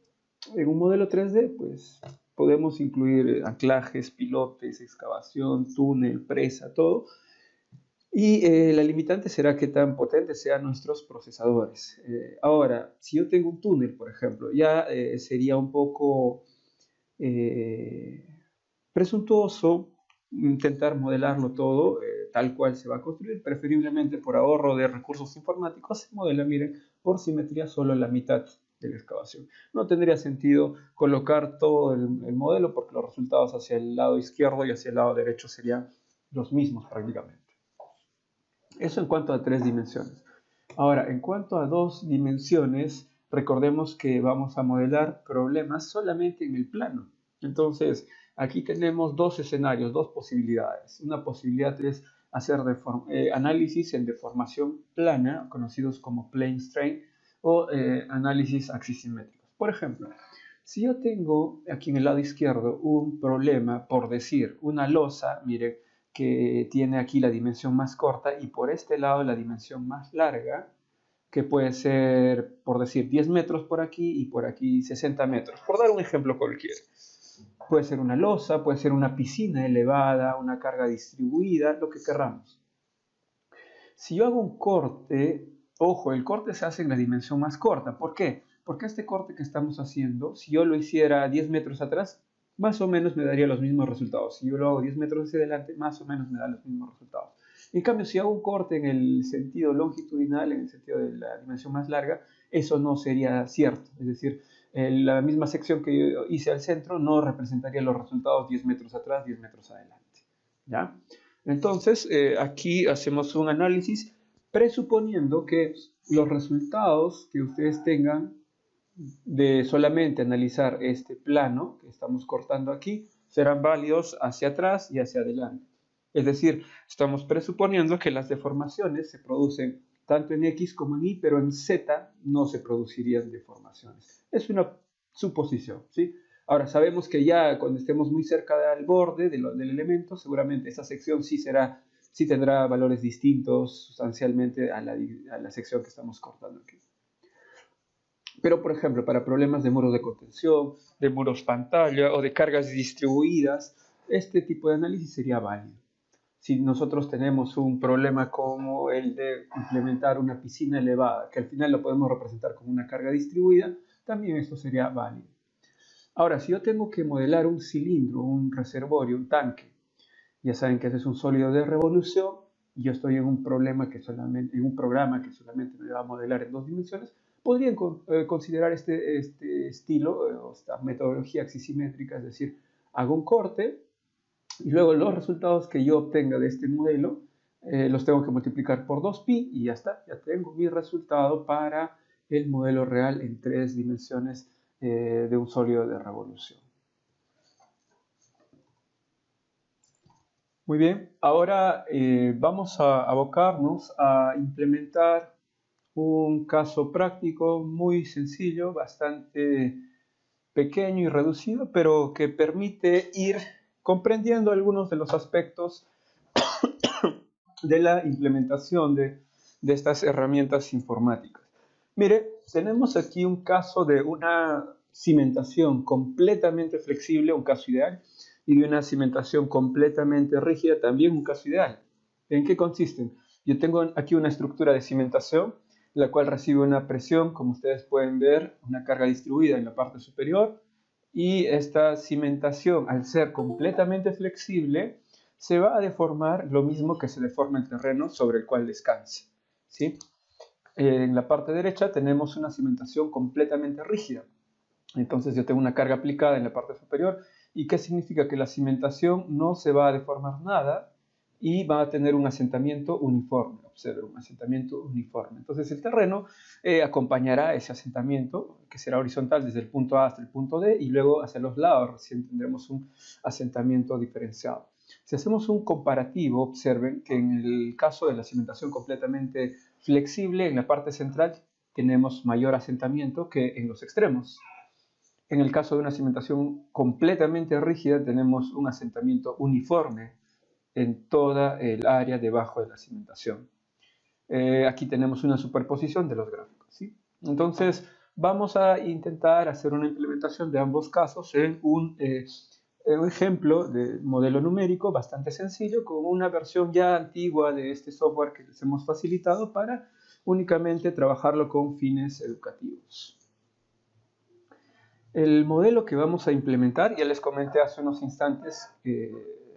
un modelo 3D, pues podemos incluir anclajes, pilotes, excavación, túnel, presa, todo. Y la limitante será qué tan potentes sean nuestros procesadores. Ahora, si yo tengo un túnel, por ejemplo, ya sería un poco presuntuoso intentar modelarlo todo tal cual se va a construir. Preferiblemente, por ahorro de recursos informáticos, se modela, miren, por simetría solo la mitad de la excavación. No tendría sentido colocar todo el modelo porque los resultados hacia el lado izquierdo y hacia el lado derecho serían los mismos prácticamente. Eso en cuanto a 3 dimensiones. Ahora, en cuanto a 2 dimensiones, recordemos que vamos a modelar problemas solamente en el plano. Entonces, aquí tenemos 2 escenarios, 2 posibilidades. Una posibilidad es hacer análisis en deformación plana, conocidos como plane strain, o análisis axisimétricos. Por ejemplo, si yo tengo aquí en el lado izquierdo un problema, por decir, una losa, miren, que tiene aquí la dimensión más corta y por este lado la dimensión más larga, que puede ser, por decir, 10 metros por aquí y por aquí 60 metros, por dar un ejemplo cualquiera. Puede ser una losa, puede ser una piscina elevada, una carga distribuida, lo que querramos. Si yo hago un corte, ojo, el corte se hace en la dimensión más corta. ¿Por qué? Porque este corte que estamos haciendo, si yo lo hiciera 10 metros atrás, más o menos me daría los mismos resultados. Si yo lo hago 10 metros hacia adelante, más o menos me da los mismos resultados. En cambio, si hago un corte en el sentido longitudinal, en el sentido de la dimensión más larga, eso no sería cierto. Es decir, la misma sección que yo hice al centro no representaría los resultados 10 metros atrás, 10 metros adelante. ¿Ya? Entonces, aquí hacemos un análisis presuponiendo que los resultados que ustedes tengan de solamente analizar este plano que estamos cortando aquí serán válidos hacia atrás y hacia adelante. Es decir, estamos presuponiendo que las deformaciones se producen tanto en X como en Y, pero en Z no se producirían deformaciones. Es una suposición, ¿sí? Ahora, sabemos que ya cuando estemos muy cerca del borde del elemento, seguramente esa sección sí tendrá valores distintos sustancialmente a la sección que estamos cortando aquí. Pero, por ejemplo, para problemas de muros de contención, de muros pantalla o de cargas distribuidas, este tipo de análisis sería válido. Si nosotros tenemos un problema como el de implementar una piscina elevada, que al final lo podemos representar como una carga distribuida, también esto sería válido. Ahora, si yo tengo que modelar un cilindro, un reservorio, un tanque, ya saben que ese es un sólido de revolución, y yo estoy en un programa que solamente me va a modelar en 2 dimensiones, podrían considerar este estilo, esta metodología axisimétrica, es decir, hago un corte y luego los resultados que yo obtenga de este modelo los tengo que multiplicar por 2pi y ya está, ya tengo mi resultado para el modelo real en 3 dimensiones de un sólido de revolución. Muy bien, ahora vamos a abocarnos a implementar un caso práctico muy sencillo, bastante pequeño y reducido, pero que permite ir comprendiendo algunos de los aspectos de la implementación de estas herramientas informáticas. Mire, tenemos aquí un caso de una cimentación completamente flexible, un caso ideal, y de una cimentación completamente rígida, también un caso ideal. ¿En qué consisten? Yo tengo aquí una estructura de cimentación, la cual recibe una presión, como ustedes pueden ver, una carga distribuida en la parte superior, y esta cimentación, al ser completamente flexible, se va a deformar lo mismo que se deforma el terreno sobre el cual descanse, ¿sí? En la parte derecha tenemos una cimentación completamente rígida. Entonces yo tengo una carga aplicada en la parte superior. ¿Y qué significa? Que la cimentación no se va a deformar nada y va a tener un asentamiento uniforme. Observen, un asentamiento uniforme. Entonces el terreno acompañará ese asentamiento, que será horizontal desde el punto A hasta el punto D, y luego hacia los lados recién tendremos un asentamiento diferenciado. Si hacemos un comparativo, observen que en el caso de la cimentación completamente flexible, en la parte central tenemos mayor asentamiento que en los extremos. En el caso de una cimentación completamente rígida, tenemos un asentamiento uniforme en toda el área debajo de la cimentación. Aquí tenemos una superposición de los gráficos, ¿sí? Entonces, vamos a intentar hacer una implementación de ambos casos en un ejemplo de modelo numérico bastante sencillo, con una versión ya antigua de este software que les hemos facilitado para únicamente trabajarlo con fines educativos. El modelo que vamos a implementar, ya les comenté hace unos instantes,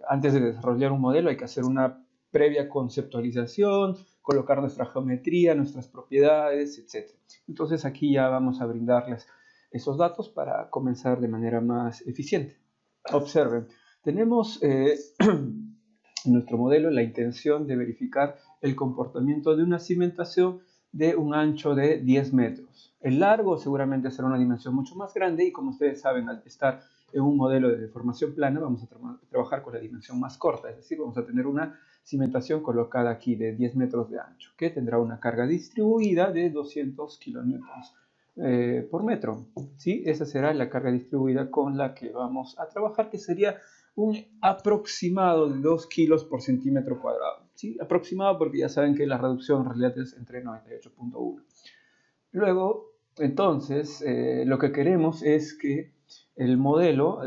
antes de desarrollar un modelo hay que hacer una previa conceptualización, colocar nuestra geometría, nuestras propiedades, etc. Entonces aquí ya vamos a brindarles esos datos para comenzar de manera más eficiente. Observen, tenemos en nuestro modelo la intención de verificar el comportamiento de una cimentación de un ancho de 10 metros. El largo seguramente será una dimensión mucho más grande y como ustedes saben, al estar en un modelo de deformación plana vamos a trabajar con la dimensión más corta, es decir, vamos a tener una cimentación colocada aquí de 10 metros de ancho, que tendrá una carga distribuida de 200 kilonewtons por metro, ¿sí? Esa será la carga distribuida con la que vamos a trabajar, que sería un aproximado de 2 kilos por centímetro cuadrado, ¿sí? Aproximado porque ya saben que la reducción en realidad es entre 98.1. Luego, entonces, lo que queremos es que el modelo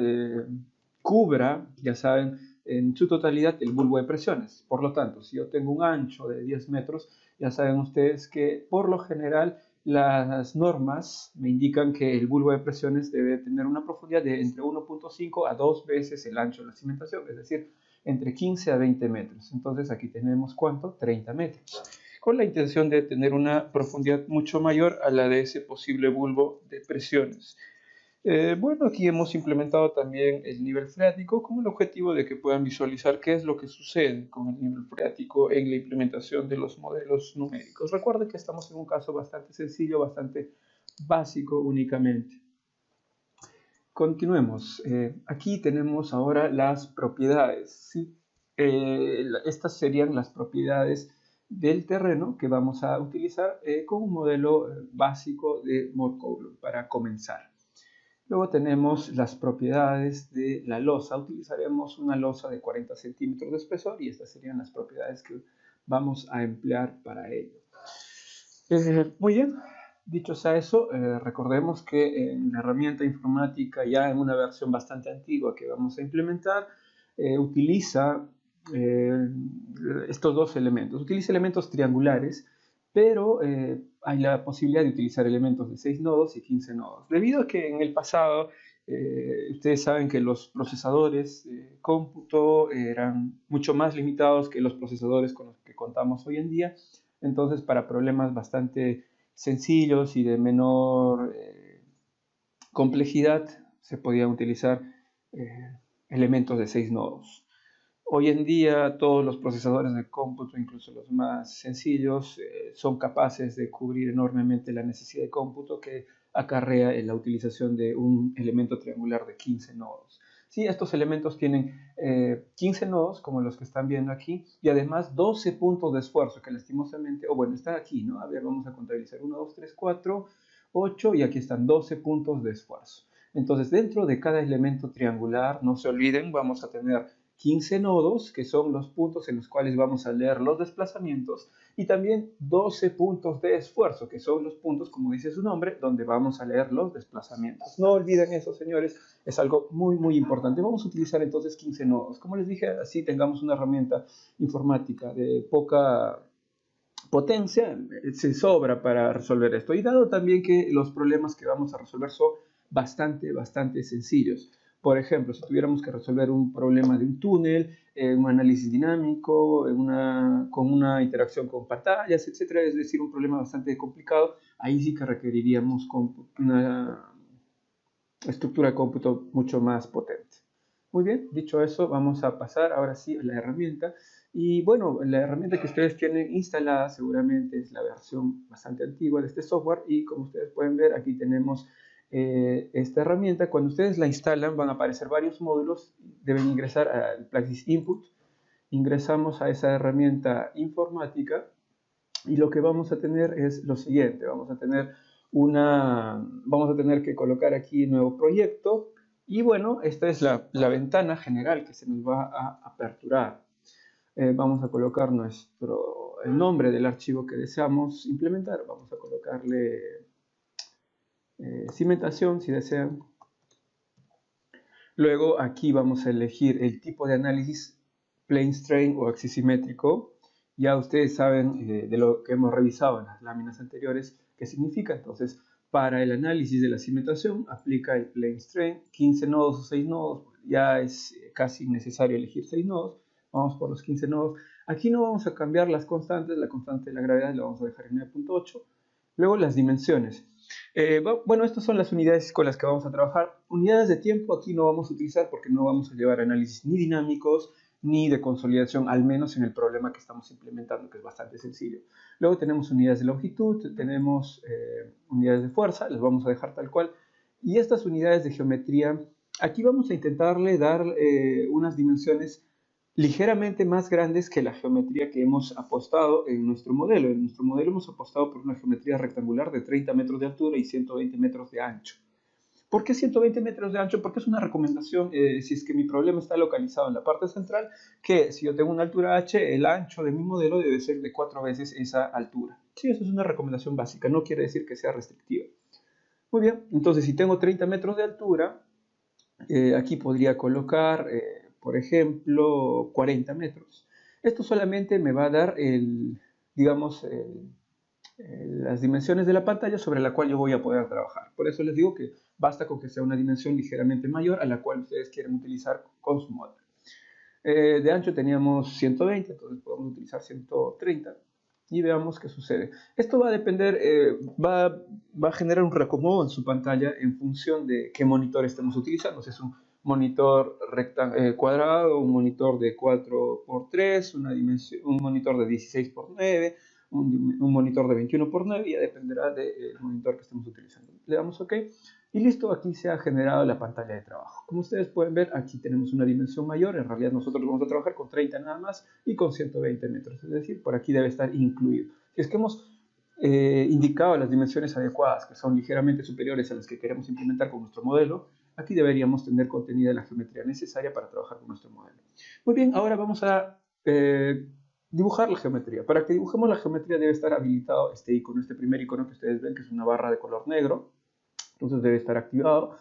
cubra, ya saben, en su totalidad el bulbo de presiones. Por lo tanto, si yo tengo un ancho de 10 metros, ya saben ustedes que por lo general las normas me indican que el bulbo de presiones debe tener una profundidad de entre 1.5 a 2 veces el ancho de la cimentación, es decir, entre 15 a 20 metros. Entonces aquí tenemos, ¿cuánto? 30 metros, con la intención de tener una profundidad mucho mayor a la de ese posible bulbo de presiones. Bueno, aquí hemos implementado también el nivel freático con el objetivo de que puedan visualizar qué es lo que sucede con el nivel freático en la implementación de los modelos numéricos. Recuerden que estamos en un caso bastante sencillo, bastante básico únicamente. Continuemos. Aquí tenemos ahora las propiedades, ¿sí? Estas serían las propiedades del terreno que vamos a utilizar con un modelo básico de Moore-Coulomb para comenzar. Luego tenemos las propiedades de la losa. Utilizaremos una losa de 40 centímetros de espesor y estas serían las propiedades que vamos a emplear para ello. Muy bien, dicho sea eso, recordemos que en la herramienta informática, ya en una versión bastante antigua que vamos a implementar, utiliza estos dos elementos. Utiliza elementos triangulares, pero hay la posibilidad de utilizar elementos de 6 nodos y 15 nodos. Debido a que en el pasado ustedes saben que los procesadores de cómputo eran mucho más limitados que los procesadores con los que contamos hoy en día, entonces para problemas bastante sencillos y de menor complejidad se podían utilizar elementos de 6 nodos. Hoy en día todos los procesadores de cómputo, incluso los más sencillos, son capaces de cubrir enormemente la necesidad de cómputo que acarrea en la utilización de un elemento triangular de 15 nodos. Sí, estos elementos tienen 15 nodos, como los que están viendo aquí, y además 12 puntos de esfuerzo, que lastimosamente, o bueno, están aquí, ¿no? A ver, vamos a contabilizar 1, 2, 3, 4, 8, y aquí están 12 puntos de esfuerzo. Entonces, dentro de cada elemento triangular, no se olviden, vamos a tener 15 nodos, que son los puntos en los cuales vamos a leer los desplazamientos, y también 12 puntos de esfuerzo, que son los puntos, como dice su nombre, donde vamos a leer los desplazamientos. No olviden eso, señores, es algo muy, muy importante. Vamos a utilizar entonces 15 nodos. Como les dije, así tengamos una herramienta informática de poca potencia, se sobra para resolver esto. Y dado también que los problemas que vamos a resolver son bastante sencillos. Por ejemplo, si tuviéramos que resolver un problema de un túnel, un análisis dinámico, con una interacción con pantallas, etc., es decir, un problema bastante complicado, ahí sí que requeriríamos una estructura de cómputo mucho más potente. Muy bien, dicho eso, vamos a pasar ahora sí a la herramienta. Y bueno, la herramienta que ustedes tienen instalada seguramente es la versión bastante antigua de este software, y como ustedes pueden ver, aquí tenemos esta herramienta. Cuando ustedes la instalan van a aparecer varios módulos, deben ingresar al Plaxis Input, ingresamos a esa herramienta informática y lo que vamos a tener es lo siguiente. Vamos a tener que colocar aquí nuevo proyecto, y bueno, esta es la ventana general que se nos va a aperturar. Vamos a colocar el nombre del archivo que deseamos implementar. Vamos a colocarle cimentación, si desean. Luego aquí vamos a elegir el tipo de análisis, plane strain o axisimétrico. Ya ustedes saben de lo que hemos revisado en las láminas anteriores qué significa. Entonces, para el análisis de la cimentación aplica el plane strain, 15 nodos o 6 nodos, ya es casi necesario elegir 6 nodos. Vamos por los 15 nodos. Aquí no vamos a cambiar las constantes, la constante de la gravedad la vamos a dejar en 9.8. Luego las dimensiones. Bueno, estas son las unidades con las que vamos a trabajar. Unidades de tiempo aquí no vamos a utilizar porque no vamos a llevar análisis ni dinámicos ni de consolidación, al menos en el problema que estamos implementando, que es bastante sencillo. Luego tenemos unidades de longitud, tenemos unidades de fuerza, las vamos a dejar tal cual. Y estas unidades de geometría, aquí vamos a intentarle dar unas dimensiones ligeramente más grandes que la geometría que hemos apostado en nuestro modelo. En nuestro modelo hemos apostado por una geometría rectangular de 30 metros de altura y 120 metros de ancho. ¿Por qué 120 metros de ancho? Porque es una recomendación, si es que mi problema está localizado en la parte central, que si yo tengo una altura h, el ancho de mi modelo debe ser de 4 veces esa altura. Sí, eso es una recomendación básica, no quiere decir que sea restrictiva. Muy bien, entonces si tengo 30 metros de altura, aquí podría colocar, por ejemplo, 40 metros. Esto solamente me va a dar las dimensiones de la pantalla sobre la cual yo voy a poder trabajar. Por eso les digo que basta con que sea una dimensión ligeramente mayor a la cual ustedes quieren utilizar con su modelo. De ancho teníamos 120, entonces podemos utilizar 130 y veamos qué sucede. Esto va a depender, va a generar un reacomodo en su pantalla en función de qué monitor estemos utilizando. Si es un monitor cuadrado, un monitor de 4x3, un monitor de 16x9, un monitor de 21 por 9, ya dependerá del monitor que estemos utilizando. Le damos OK y listo, aquí se ha generado la pantalla de trabajo. Como ustedes pueden ver, aquí tenemos una dimensión mayor, en realidad nosotros vamos a trabajar con 30 nada más y con 120 metros, es decir, por aquí debe estar incluido. Si es que hemos indicado las dimensiones adecuadas, que son ligeramente superiores a las que queremos implementar con nuestro modelo, aquí deberíamos tener contenida la geometría necesaria para trabajar con nuestro modelo. Muy bien, ahora vamos a dibujar la geometría. Para que dibujemos la geometría debe estar habilitado este icono, este primer icono que ustedes ven, que es una barra de color negro. Entonces debe estar activado.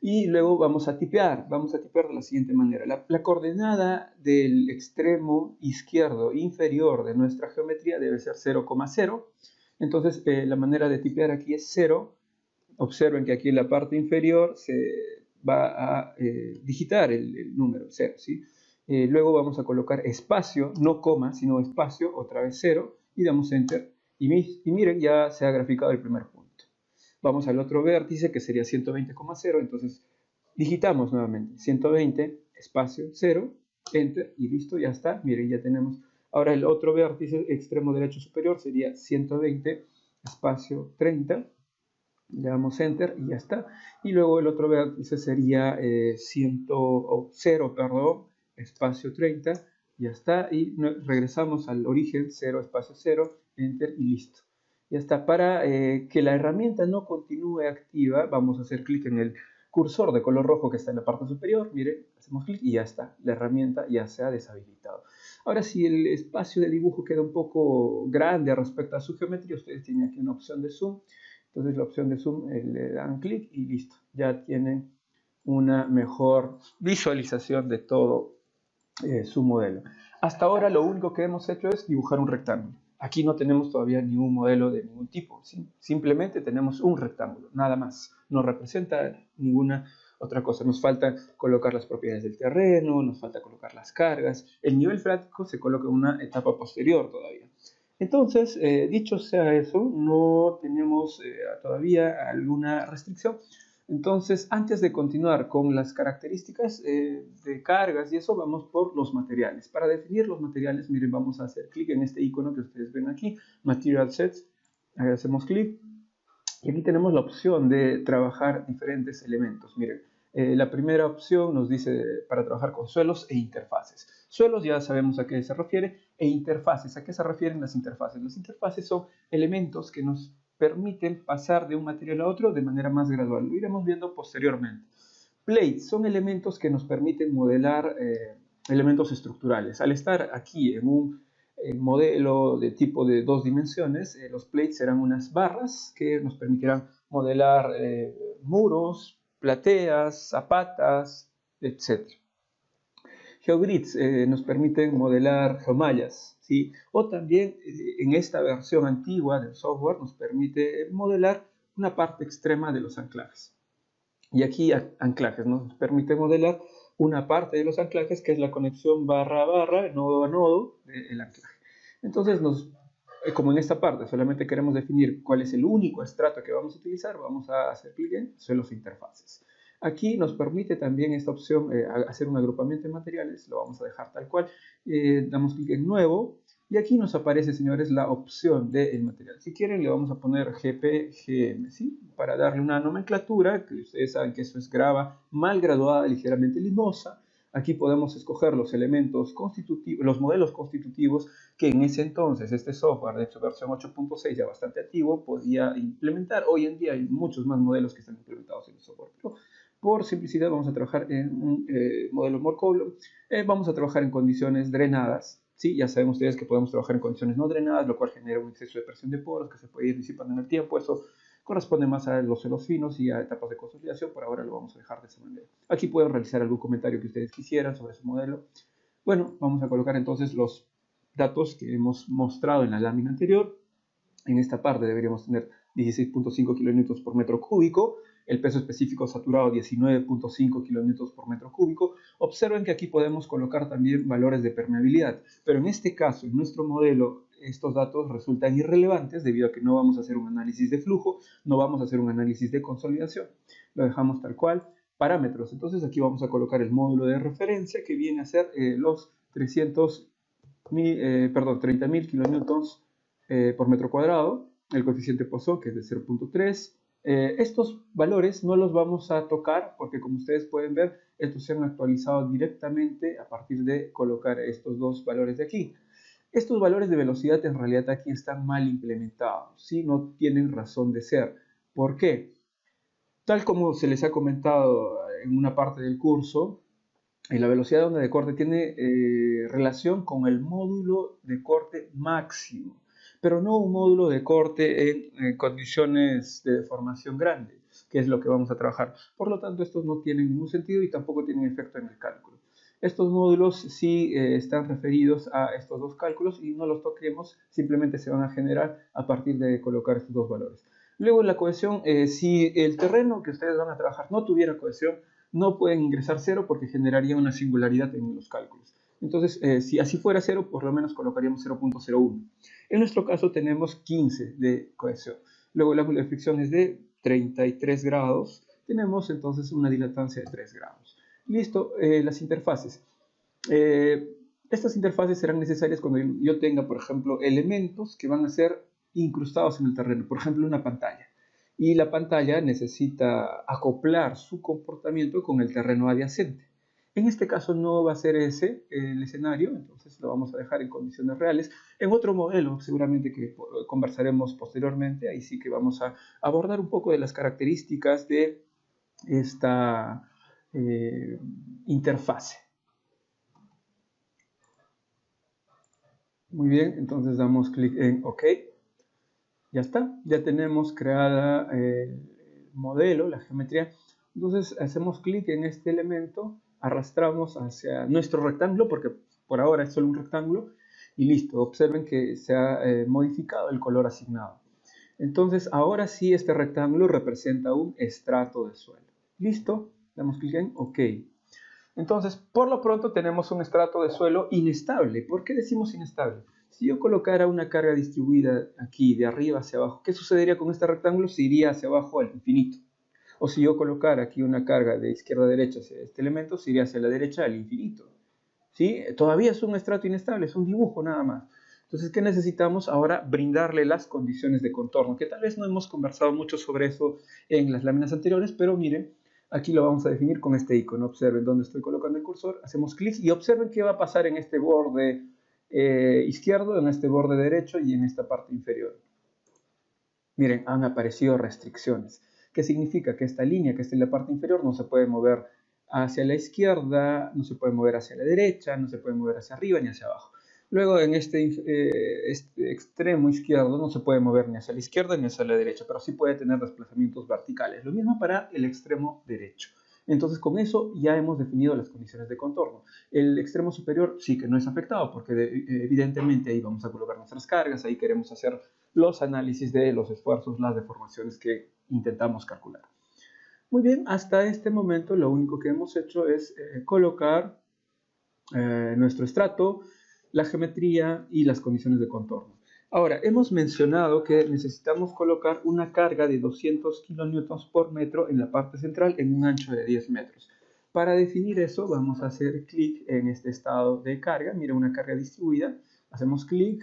Y luego vamos a tipear de la siguiente manera. La coordenada del extremo izquierdo inferior de nuestra geometría debe ser 0,0. Entonces la manera de tipear aquí es 0. Observen que aquí en la parte inferior se va a digitar el número 0, ¿sí? Luego vamos a colocar espacio, no coma, sino espacio, otra vez 0, y damos Enter. Y miren, ya se ha graficado el primer punto. Vamos al otro vértice, que sería 120,0, entonces digitamos nuevamente 120, espacio 0, Enter, y listo, ya está. Miren, ya tenemos. Ahora el otro vértice extremo derecho superior sería 120, espacio 30, le damos Enter y ya está. Y luego el otro vértice sería 0, perdón, espacio 30, ya está. Y regresamos al origen, 0, espacio 0, Enter y listo. Ya está. Para que la herramienta no continúe activa, vamos a hacer clic en el cursor de color rojo que está en la parte superior. Miren, hacemos clic y ya está. La herramienta ya se ha deshabilitado. Ahora, si el espacio de dibujo queda un poco grande respecto a su geometría, ustedes tienen aquí una opción de zoom. Entonces la opción de zoom le dan clic y listo. Ya tienen una mejor visualización de todo su modelo. Hasta ahora lo único que hemos hecho es dibujar un rectángulo. Aquí no tenemos todavía ningún modelo de ningún tipo, ¿sí? Simplemente tenemos un rectángulo, nada más. No representa ninguna otra cosa. Nos falta colocar las propiedades del terreno, nos falta colocar las cargas. El nivel freático se coloca en una etapa posterior todavía. Entonces, dicho sea eso, no tenemos todavía alguna restricción. Entonces, antes de continuar con las características de cargas y eso, vamos por los materiales. Para definir los materiales, miren, vamos a hacer clic en este icono que ustedes ven aquí, Material Sets. Ahí hacemos clic y aquí tenemos la opción de trabajar diferentes elementos. Miren, la primera opción nos dice para trabajar con suelos e interfaces. Suelos ya sabemos a qué se refiere, e interfaces, ¿a qué se refieren las interfaces? Las interfaces son elementos que nos permiten pasar de un material a otro de manera más gradual. Lo iremos viendo posteriormente. Plates son elementos que nos permiten modelar elementos estructurales. Al estar aquí en un modelo de tipo de 2 dimensiones, los plates serán unas barras que nos permitirán modelar muros, plateas, zapatas, etc. GeoGrids nos permiten modelar geomallas, ¿sí? O también en esta versión antigua del software nos permite modelar una parte extrema de los anclajes. Y aquí anclajes, ¿no? Nos permite modelar una parte de los anclajes que es la conexión barra a barra, nodo a nodo del anclaje. Entonces, como en esta parte solamente queremos definir cuál es el único estrato que vamos a utilizar, vamos a hacer clic en suelos e interfaces. Aquí nos permite también esta opción hacer un agrupamiento de materiales, lo vamos a dejar tal cual, damos clic en nuevo y aquí nos aparece, señores, la opción del material. Si quieren le vamos a poner GPGM, ¿sí? Para darle una nomenclatura, que ustedes saben que eso es grava mal graduada, ligeramente limosa. Aquí podemos escoger los elementos constitutivos, los modelos constitutivos que en ese entonces este software, de hecho versión 8.6 ya bastante antiguo, podía implementar. Hoy en día hay muchos más modelos que están implementados en el software, pero por simplicidad vamos a trabajar en un modelo Morcolo. Vamos a trabajar en condiciones drenadas. Sí, ya saben ustedes que podemos trabajar en condiciones no drenadas, lo cual genera un exceso de presión de poros que se puede ir disipando en el tiempo. Eso corresponde más a los suelos finos y a etapas de consolidación. Por ahora lo vamos a dejar de esa manera. Aquí pueden realizar algún comentario que ustedes quisieran sobre ese modelo. Bueno, vamos a colocar entonces los datos que hemos mostrado en la lámina anterior. En esta parte deberíamos tener 16.5 kN por metro cúbico, el peso específico saturado 19.5 kN por metro cúbico. Observen que aquí podemos colocar también valores de permeabilidad, pero en este caso, en nuestro modelo, estos datos resultan irrelevantes debido a que no vamos a hacer un análisis de flujo, no vamos a hacer un análisis de consolidación. Lo dejamos tal cual. Parámetros. Entonces aquí vamos a colocar el módulo de referencia que viene a ser los 30.000 kilonewtons por metro cuadrado, el coeficiente Poisson, que es de 0.3. Estos valores no los vamos a tocar porque, como ustedes pueden ver, estos se han actualizado directamente a partir de colocar estos dos valores de aquí. Estos valores de velocidad en realidad aquí están mal implementados, ¿sí? No tienen razón de ser. ¿Por qué? Tal como se les ha comentado en una parte del curso, la velocidad de onda de corte tiene relación con el módulo de corte máximo, pero no un módulo de corte en condiciones de deformación grande, que es lo que vamos a trabajar. Por lo tanto, estos no tienen ningún sentido y tampoco tienen efecto en el cálculo. Estos módulos sí están referidos a estos dos cálculos y no los toquemos, simplemente se van a generar a partir de colocar estos dos valores. Luego la cohesión, si el terreno que ustedes van a trabajar no tuviera cohesión, no pueden ingresar 0 porque generaría una singularidad en los cálculos. Entonces, si así fuera 0, por lo menos colocaríamos 0.01. En nuestro caso tenemos 15 de cohesión. Luego el ángulo de fricción es de 33 grados. Tenemos entonces una dilatancia de 3 grados. Listo, las interfaces. Estas interfaces serán necesarias cuando yo tenga, por ejemplo, elementos que van a ser incrustados en el terreno. Por ejemplo, una pantalla. Y la pantalla necesita acoplar su comportamiento con el terreno adyacente. En este caso no va a ser ese el escenario, entonces lo vamos a dejar en condiciones reales. En otro modelo, seguramente que conversaremos posteriormente, ahí sí que vamos a abordar un poco de las características de esta interfase. Muy bien, entonces damos clic en OK. Ya está, ya tenemos creada el modelo, la geometría. Entonces hacemos clic en este elemento, arrastramos hacia nuestro rectángulo, porque por ahora es solo un rectángulo, y listo. Observen que se ha modificado el color asignado. Entonces ahora sí este rectángulo representa un estrato de suelo. Listo, damos clic en OK. Entonces, por lo pronto tenemos un estrato de suelo inestable. ¿Por qué decimos inestable? Si yo colocara una carga distribuida aquí, de arriba hacia abajo, ¿qué sucedería con este rectángulo? Se iría hacia abajo al infinito. O si yo colocara aquí una carga de izquierda a derecha hacia este elemento, se iría hacia la derecha al infinito. ¿Sí? Todavía es un estrato inestable, es un dibujo nada más. Entonces, ¿qué necesitamos? Ahora brindarle las condiciones de contorno, que tal vez no hemos conversado mucho sobre eso en las láminas anteriores, pero miren, aquí lo vamos a definir con este icono. Observen dónde estoy colocando el cursor, hacemos clic y observen qué va a pasar en este borde izquierdo, en este borde derecho y en esta parte inferior. Miren, han aparecido restricciones. ¿Qué significa? Que esta línea que está en la parte inferior no se puede mover hacia la izquierda, no se puede mover hacia la derecha, no se puede mover hacia arriba ni hacia abajo. Luego en este extremo izquierdo no se puede mover ni hacia la izquierda ni hacia la derecha, pero sí puede tener desplazamientos verticales. Lo mismo para el extremo derecho. Entonces con eso ya hemos definido las condiciones de contorno. El extremo superior sí que no es afectado porque evidentemente ahí vamos a colocar nuestras cargas, ahí queremos hacer los análisis de los esfuerzos, las deformaciones que intentamos calcular. Muy bien, hasta este momento lo único que hemos hecho es colocar nuestro estrato, la geometría y las condiciones de contorno. Ahora, hemos mencionado que necesitamos colocar una carga de 200 kN por metro en la parte central en un ancho de 10 metros. Para definir eso vamos a hacer clic en este estado de carga, mira una carga distribuida, hacemos clic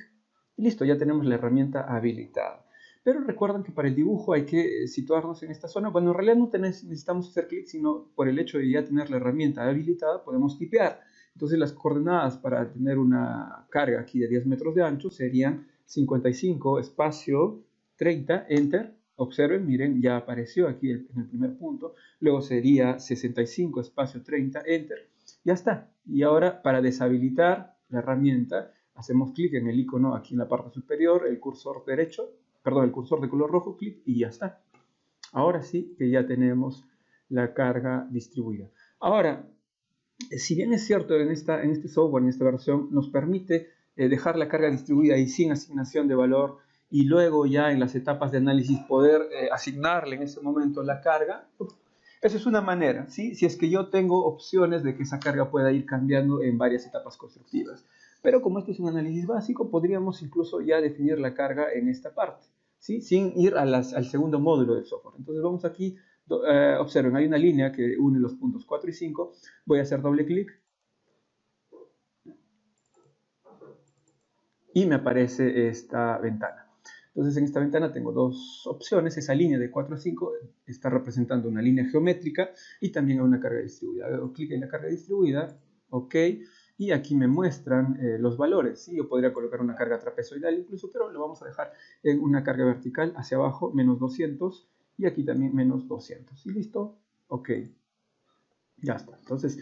y listo, ya tenemos la herramienta habilitada. Pero recuerden que para el dibujo hay que situarnos en esta zona. Bueno, en realidad no necesitamos hacer clic, sino por el hecho de ya tener la herramienta habilitada podemos tipear. Entonces las coordenadas para tener una carga aquí de 10 metros de ancho serían 55 espacio 30, enter. Observen, miren, ya apareció aquí en el primer punto. Luego sería 65 espacio 30, enter. Ya está. Y ahora para deshabilitar la herramienta hacemos clic en el icono aquí en la parte superior, el cursor derecho, perdón, el cursor de color rojo, clic y ya está. Ahora sí que ya tenemos la carga distribuida. Ahora, si bien es cierto en este software, en esta versión, nos permite dejar la carga distribuida y sin asignación de valor y luego ya en las etapas de análisis poder asignarle en ese momento la carga, esa es una manera, ¿sí? Si es que yo tengo opciones de que esa carga pueda ir cambiando en varias etapas constructivas. Pero como este es un análisis básico, podríamos incluso ya definir la carga en esta parte, ¿sí? Sin ir al segundo módulo del software. Entonces vamos aquí, observen, hay una línea que une los puntos 4 y 5. Voy a hacer doble clic. y me aparece esta ventana. Entonces en esta ventana tengo dos opciones. Esa línea de 4 a 5 está representando una línea geométrica y también una carga distribuida. Hago clic en la carga distribuida, ok, y aquí me muestran los valores. ¿Sí? Yo podría colocar una carga trapezoidal incluso, pero lo vamos a dejar en una carga vertical hacia abajo, menos 200, y aquí también menos 200. ¿Y listo? Ok, ya está. Entonces,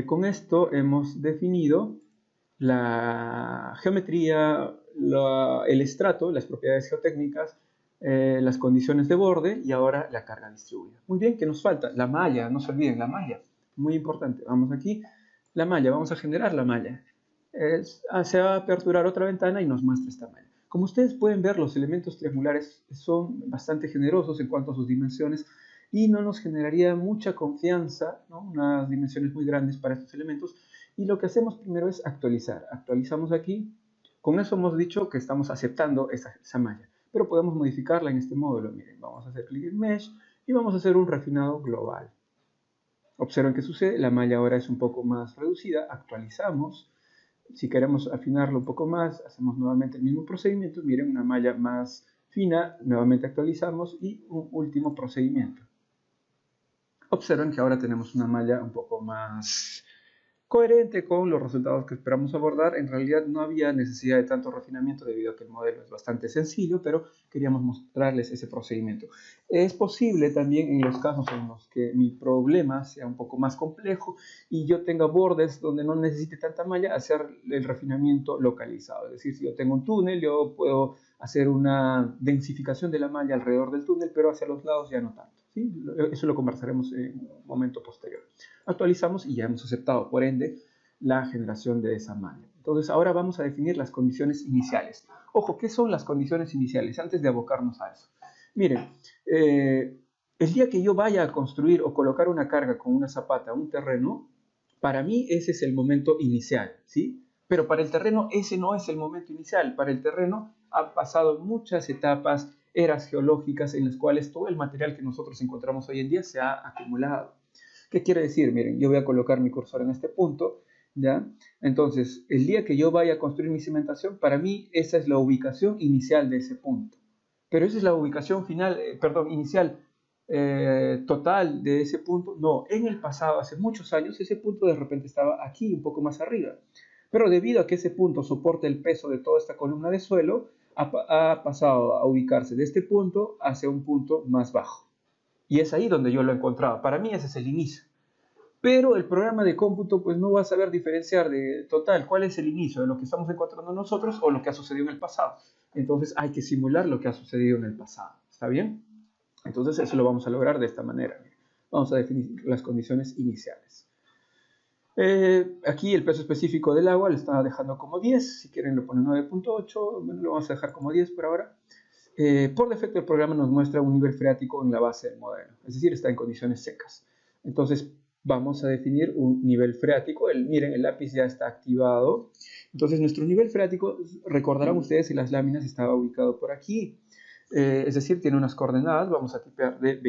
con esto hemos definido la geometría, el estrato, las propiedades geotécnicas, las condiciones de borde y ahora la carga distribuida. Muy bien, ¿qué nos falta? La malla, no se olviden, la malla. Muy importante. Vamos aquí, la malla, vamos a generar la malla. Se va a aperturar otra ventana y nos muestra esta malla. Como ustedes pueden ver, los elementos triangulares son bastante generosos en cuanto a sus dimensiones y no nos generaría mucha confianza, ¿no? Unas dimensiones muy grandes para estos elementos. Y lo que hacemos primero es actualizar. Actualizamos aquí. Con eso hemos dicho que estamos aceptando esa malla. Pero podemos modificarla en este módulo. Miren, vamos a hacer clic en Mesh y vamos a hacer un refinado global. Observen qué sucede. La malla ahora es un poco más reducida. Actualizamos. Si queremos afinarlo un poco más, hacemos nuevamente el mismo procedimiento. Miren, una malla más fina. Nuevamente actualizamos y un último procedimiento. Observen que ahora tenemos una malla un poco más coherente con los resultados que esperamos abordar. En realidad no había necesidad de tanto refinamiento debido a que el modelo es bastante sencillo, pero queríamos mostrarles ese procedimiento. Es posible también en los casos en los que mi problema sea un poco más complejo y yo tenga bordes donde no necesite tanta malla, hacer el refinamiento localizado. Es decir, si yo tengo un túnel, yo puedo hacer una densificación de la malla alrededor del túnel, pero hacia los lados ya no tanto. ¿Sí? Eso lo conversaremos en un momento posterior. Actualizamos y ya hemos aceptado, por ende, la generación de esa malla. Entonces, ahora vamos a definir las condiciones iniciales. Ojo, ¿qué son las condiciones iniciales? Antes de abocarnos a eso. Miren, el día que yo vaya a construir o colocar una carga con una zapata a un terreno, para mí ese es el momento inicial, ¿sí? Pero para el terreno ese no es el momento inicial. Para el terreno han pasado muchas etapas, eras geológicas en las cuales todo el material que nosotros encontramos hoy en día se ha acumulado. ¿Qué quiere decir? Miren, yo voy a colocar mi cursor en este punto, ¿ya? Entonces, el día que yo vaya a construir mi cimentación, para mí esa es la ubicación inicial de ese punto. Pero esa es la ubicación final, inicial, total de ese punto. No, en el pasado, hace muchos años, ese punto de repente estaba aquí, un poco más arriba. Pero debido a que ese punto soporta el peso de toda esta columna de suelo, ha pasado a ubicarse de este punto hacia un punto más bajo. Y es ahí donde yo lo encontraba. Para mí ese es el inicio. Pero el programa de cómputo pues no va a saber diferenciar de total cuál es el inicio de lo que estamos encontrando nosotros o lo que ha sucedido en el pasado. Entonces hay que simular lo que ha sucedido en el pasado. ¿Está bien? Entonces eso lo vamos a lograr de esta manera. Vamos a definir las condiciones iniciales. Aquí el peso específico del agua lo estaba dejando como 10. Si quieren lo ponen 9.8. Bueno, lo vamos a dejar como 10 por ahora. Por defecto el programa nos muestra un nivel freático en la base del modelo, es decir, está en condiciones secas. Entonces vamos a definir un nivel freático. Miren, el lápiz ya está activado. Entonces nuestro nivel freático, recordarán ustedes que las láminas estaba ubicado por aquí. Es decir, tiene unas coordenadas, vamos a tipear de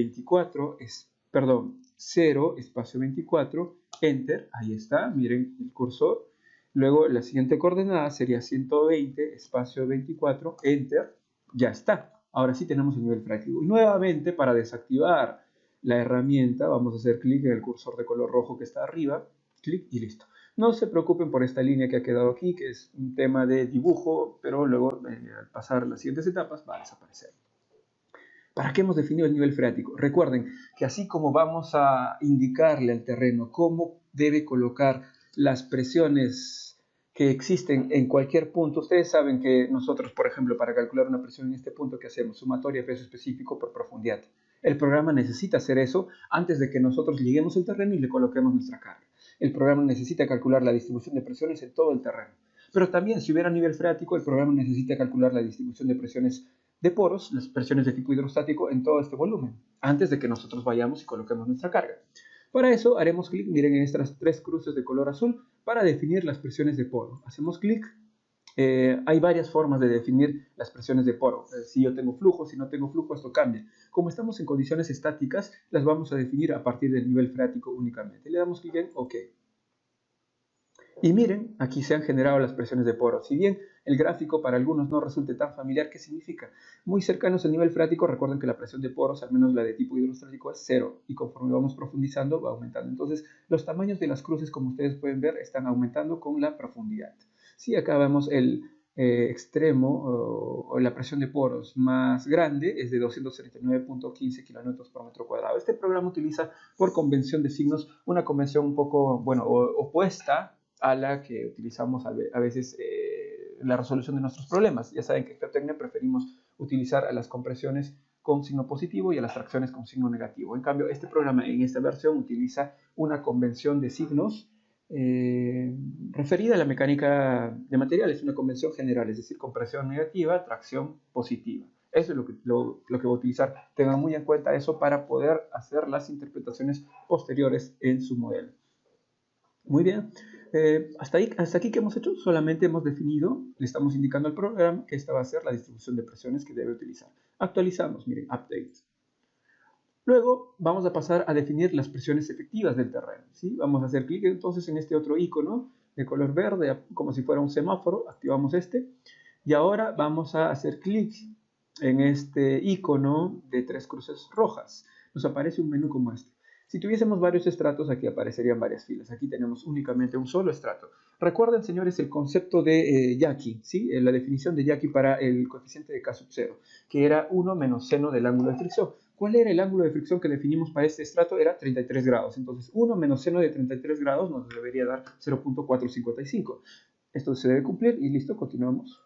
0, espacio 24, enter, ahí está, miren el cursor. Luego la siguiente coordenada sería 120, espacio 24, enter, ya está. Ahora sí tenemos el nivel freático. Y nuevamente, para desactivar la herramienta, vamos a hacer clic en el cursor de color rojo que está arriba, clic y listo. No se preocupen por esta línea que ha quedado aquí, que es un tema de dibujo, pero luego al pasar las siguientes etapas va a desaparecer. ¿Para qué hemos definido el nivel freático? Recuerden que así como vamos a indicarle al terreno cómo debe colocar las presiones que existen en cualquier punto, ustedes saben que nosotros, por ejemplo, para calcular una presión en este punto, ¿qué hacemos? Sumatoria de peso específico por profundidad. El programa necesita hacer eso antes de que nosotros lleguemos al terreno y le coloquemos nuestra carga. El programa necesita calcular la distribución de presiones en todo el terreno. Pero también, si hubiera nivel freático, el programa necesita calcular la distribución de presiones de poros, las presiones de tipo hidrostático en todo este volumen, antes de que nosotros vayamos y coloquemos nuestra carga. Para eso haremos clic, miren, en estas tres cruces de color azul para definir las presiones de poro. Hacemos clic. Hay varias formas de definir las presiones de poro. Si yo tengo flujo, si no tengo flujo, esto cambia. Como estamos en condiciones estáticas, las vamos a definir a partir del nivel freático únicamente. Le damos clic en OK. Y miren, aquí se han generado las presiones de poros. Si bien el gráfico para algunos no resulte tan familiar, ¿qué significa? Muy cercanos al nivel freático, recuerden que la presión de poros, al menos la de tipo hidrostático, es cero. Y conforme vamos profundizando, va aumentando. Entonces, los tamaños de las cruces, como ustedes pueden ver, están aumentando con la profundidad. Si acá vemos el extremo o la presión de poros más grande, es de 239.15 kilonewtons por metro cuadrado. Este programa utiliza, por convención de signos, una convención un poco, bueno, opuesta a la que utilizamos a veces en la resolución de nuestros problemas. Ya saben que en Geotecnia preferimos utilizar a las compresiones con signo positivo y a las tracciones con signo negativo. En cambio, este programa en esta versión utiliza una convención de signos referida a la mecánica de materiales, una convención general, es decir, compresión negativa, tracción positiva. Eso es lo que va a utilizar. Tengan muy en cuenta eso para poder hacer las interpretaciones posteriores en su modelo. Muy bien. Hasta aquí que hemos hecho, solamente hemos definido, le estamos indicando al programa que esta va a ser la distribución de presiones que debe utilizar. Actualizamos, miren, update. Luego vamos a pasar a definir las presiones efectivas del terreno. ¿Sí? Vamos a hacer clic entonces en este otro icono de color verde, como si fuera un semáforo, activamos este. Y ahora vamos a hacer clic en este icono de 3 cruces rojas. Nos aparece un menú como este. Si tuviésemos varios estratos, aquí aparecerían varias filas. Aquí tenemos únicamente un solo estrato. Recuerden, señores, el concepto de Yaqui, ¿sí? La definición de Yaqui para el coeficiente de K sub 0, que era 1 menos seno del ángulo de fricción. ¿Cuál era el ángulo de fricción que definimos para este estrato? Era 33 grados. Entonces, 1 menos seno de 33 grados nos debería dar 0.455. Esto se debe cumplir y listo, continuamos.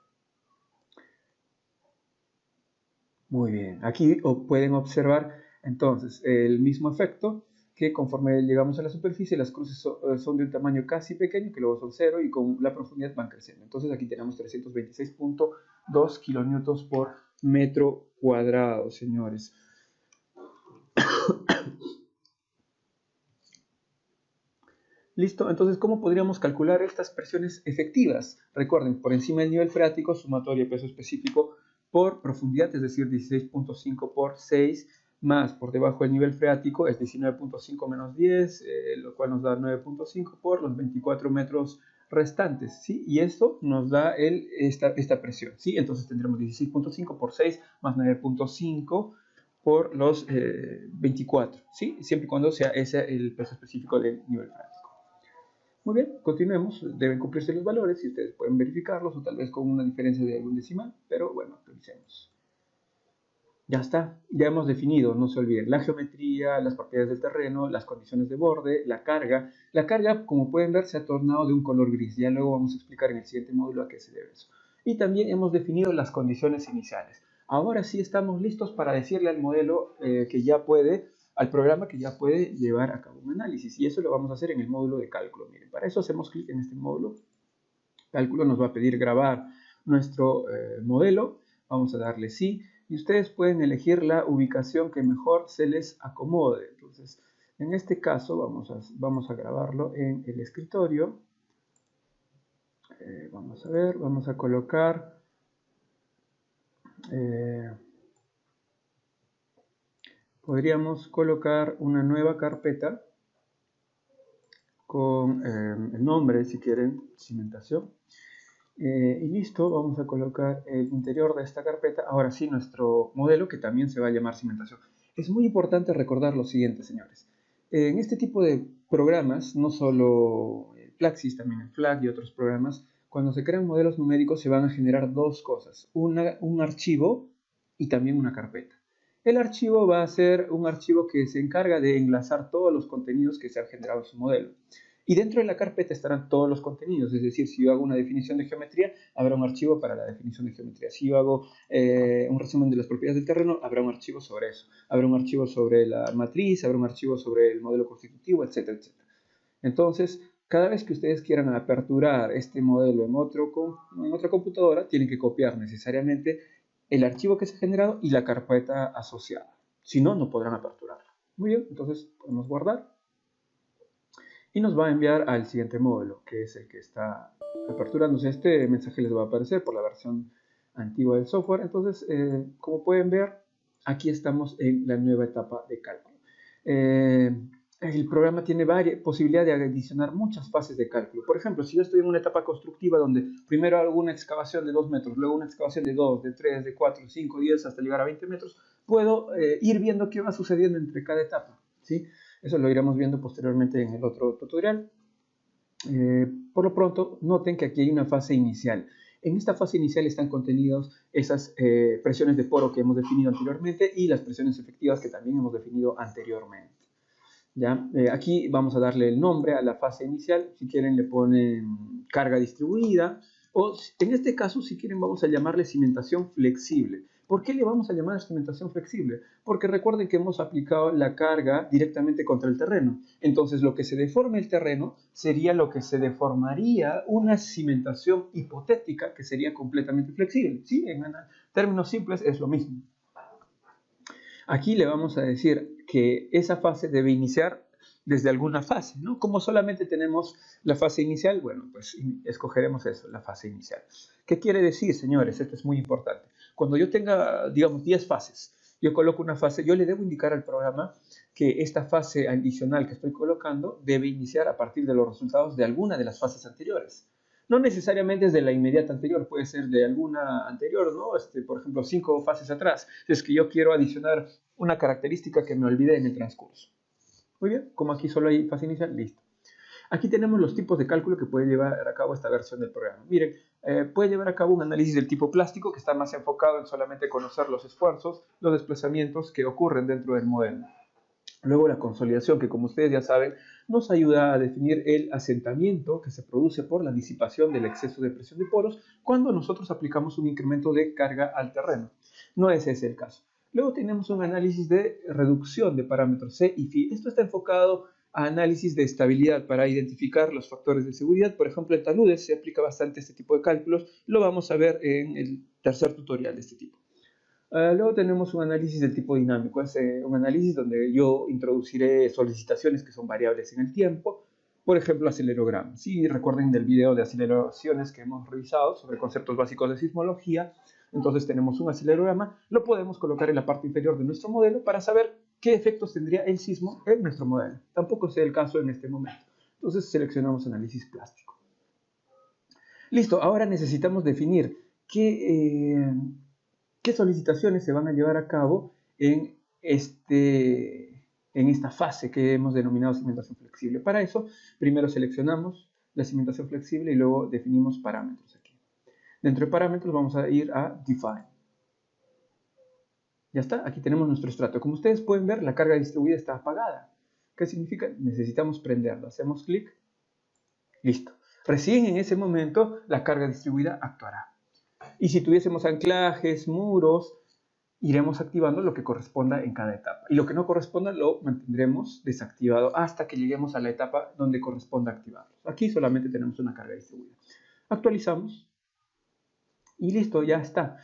Muy bien, aquí pueden observar entonces el mismo efecto, que conforme llegamos a la superficie las cruces son de un tamaño casi pequeño, que luego son 0 y con la profundidad van creciendo. Entonces aquí tenemos 326.2 kilonewtons por metro cuadrado, señores. Listo, entonces, ¿cómo podríamos calcular estas presiones efectivas? Recuerden, por encima del nivel freático, sumatoria peso específico por profundidad, es decir, 16.5 por 6, más por debajo del nivel freático es 19.5 menos 10, lo cual nos da 9.5 por los 24 metros restantes, ¿sí? Y esto nos da esta presión, ¿sí? Entonces tendremos 16.5 por 6 más 9.5 por los 24, ¿sí? Siempre y cuando sea ese el peso específico del nivel freático. Muy bien, continuemos. Deben cumplirse los valores y ustedes pueden verificarlos o tal vez con una diferencia de algún decimal, pero bueno, actualicemos. Ya está, ya hemos definido, no se olviden, la geometría, las propiedades del terreno, las condiciones de borde, la carga. La carga, como pueden ver, se ha tornado de un color gris. Ya luego vamos a explicar en el siguiente módulo a qué se debe eso. Y también hemos definido las condiciones iniciales. Ahora sí estamos listos para decirle al modelo al programa que ya puede llevar a cabo un análisis. Y eso lo vamos a hacer en el módulo de cálculo. Miren, para eso hacemos clic en este módulo. Cálculo nos va a pedir grabar nuestro modelo. Vamos a darle sí. Y ustedes pueden elegir la ubicación que mejor se les acomode. Entonces, en este caso vamos a grabarlo en el escritorio. Vamos a ver, vamos a colocar... podríamos colocar una nueva carpeta con el nombre, si quieren, cimentación. Y listo, vamos a colocar el interior de esta carpeta. Ahora sí, nuestro modelo, que también se va a llamar cimentación. Es muy importante recordar lo siguiente, señores. En este tipo de programas, no solo Plaxis, también en FLAC y otros programas, cuando se crean modelos numéricos se van a generar dos cosas. Un archivo y también una carpeta. El archivo va a ser un archivo que se encarga de enlazar todos los contenidos que se han generado en su modelo. Y dentro de la carpeta estarán todos los contenidos, es decir, si yo hago una definición de geometría, habrá un archivo para la definición de geometría. Si yo hago un resumen de las propiedades del terreno, habrá un archivo sobre eso. Habrá un archivo sobre la matriz, habrá un archivo sobre el modelo constitutivo, etcétera, etcétera. Entonces, cada vez que ustedes quieran aperturar este modelo en otra computadora, tienen que copiar necesariamente el archivo que se ha generado y la carpeta asociada. Si no, no podrán aperturarlo. Muy bien, entonces podemos guardar. Y nos va a enviar al siguiente módulo, que es el que está aperturándose. Este mensaje les va a aparecer por la versión antigua del software. Entonces, como pueden ver, aquí estamos en la nueva etapa de cálculo. el programa tiene posibilidad de adicionar muchas fases de cálculo. Por ejemplo, si yo estoy en una etapa constructiva donde primero hago una excavación de 2 metros, luego una excavación de 2, de 3, de 4, 5, 10, hasta llegar a 20 metros, puedo ir viendo qué va sucediendo entre cada etapa, ¿sí? Eso lo iremos viendo posteriormente en el otro tutorial. Por lo pronto, noten que aquí hay una fase inicial. En esta fase inicial están contenidos esas presiones de poro que hemos definido anteriormente y las presiones efectivas que también hemos definido anteriormente. ¿Ya? Aquí vamos a darle el nombre a la fase inicial. Si quieren le ponen carga distribuida, o en este caso, si quieren, vamos a llamarle cimentación flexible. ¿Por qué le vamos a llamar cimentación flexible? Porque recuerden que hemos aplicado la carga directamente contra el terreno. Entonces, lo que se deforme el terreno sería lo que se deformaría una cimentación hipotética que sería completamente flexible. ¿Sí? En términos simples es lo mismo. Aquí le vamos a decir que esa fase debe iniciar desde alguna fase, ¿no? Como solamente tenemos la fase inicial, bueno, pues escogeremos eso, la fase inicial. ¿Qué quiere decir, señores? Esto es muy importante. Cuando yo tenga, digamos, 10 fases, yo coloco una fase, yo le debo indicar al programa que esta fase adicional que estoy colocando debe iniciar a partir de los resultados de alguna de las fases anteriores. No necesariamente es de la inmediata anterior, puede ser de alguna anterior, ¿no? Por ejemplo, 5 fases atrás. Es que yo quiero adicionar una característica que me olvidé en el transcurso. Muy bien, como aquí solo hay fase inicial, listo. Aquí tenemos los tipos de cálculo que puede llevar a cabo esta versión del programa. Miren, puede llevar a cabo un análisis del tipo plástico que está más enfocado en solamente conocer los esfuerzos, los desplazamientos que ocurren dentro del modelo. Luego la consolidación, que como ustedes ya saben, nos ayuda a definir el asentamiento que se produce por la disipación del exceso de presión de poros cuando nosotros aplicamos un incremento de carga al terreno. No es ese el caso. Luego tenemos un análisis de reducción de parámetros C y Φ. Esto está enfocado a análisis de estabilidad para identificar los factores de seguridad. Por ejemplo, en taludes se aplica bastante este tipo de cálculos. Lo vamos a ver en el tercer tutorial de este tipo. Luego tenemos un análisis del tipo dinámico, es un análisis donde yo introduciré solicitaciones que son variables en el tiempo, por ejemplo, acelerogramas. Si recuerden del video de aceleraciones que hemos revisado sobre conceptos básicos de sismología, entonces tenemos un acelerograma, lo podemos colocar en la parte inferior de nuestro modelo para saber qué efectos tendría el sismo en nuestro modelo. Tampoco sea el caso en este momento. Entonces seleccionamos análisis plástico. Listo, ahora necesitamos definir qué solicitaciones se van a llevar a cabo en esta fase que hemos denominado cimentación flexible. Para eso, primero seleccionamos la cimentación flexible y luego definimos parámetros aquí. Dentro de parámetros vamos a ir a Define. Ya está, aquí tenemos nuestro estrato. Como ustedes pueden ver, la carga distribuida está apagada. ¿Qué significa? Necesitamos prenderlo. Hacemos clic. Listo. Recién en ese momento la carga distribuida actuará. Y si tuviésemos anclajes, muros, iremos activando lo que corresponda en cada etapa. Y lo que no corresponda lo mantendremos desactivado hasta que lleguemos a la etapa donde corresponda activarlo. Aquí solamente tenemos una carga distribuida. Actualizamos. Y listo, ya está.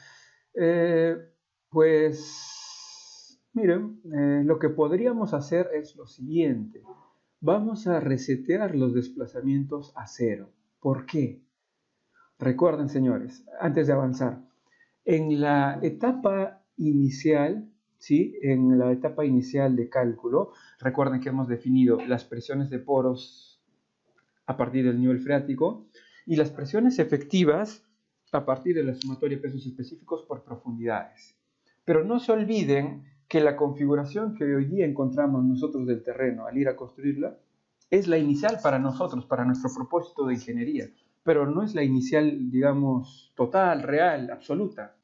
Pues, miren, lo que podríamos hacer es lo siguiente. Vamos a resetear los desplazamientos a 0. ¿Por qué? Recuerden, señores, antes de avanzar, en la etapa inicial, ¿sí? En la etapa inicial de cálculo, recuerden que hemos definido las presiones de poros a partir del nivel freático y las presiones efectivas a partir de la sumatoria de pesos específicos por profundidades. Pero no se olviden que la configuración que hoy día encontramos nosotros del terreno al ir a construirla es la inicial para nosotros, para nuestro propósito de ingeniería, pero no es la inicial, digamos, total, real, absoluta.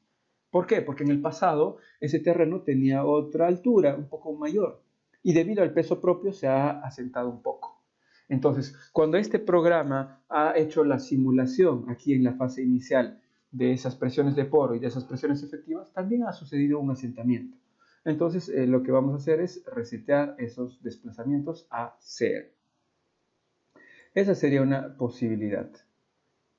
¿Por qué? Porque en el pasado ese terreno tenía otra altura, un poco mayor, y debido al peso propio se ha asentado un poco. Entonces, cuando este programa ha hecho la simulación aquí en la fase inicial de esas presiones de poro y de esas presiones efectivas, también ha sucedido un asentamiento. Entonces, lo que vamos a hacer es resetear esos desplazamientos a 0. Esa sería una posibilidad.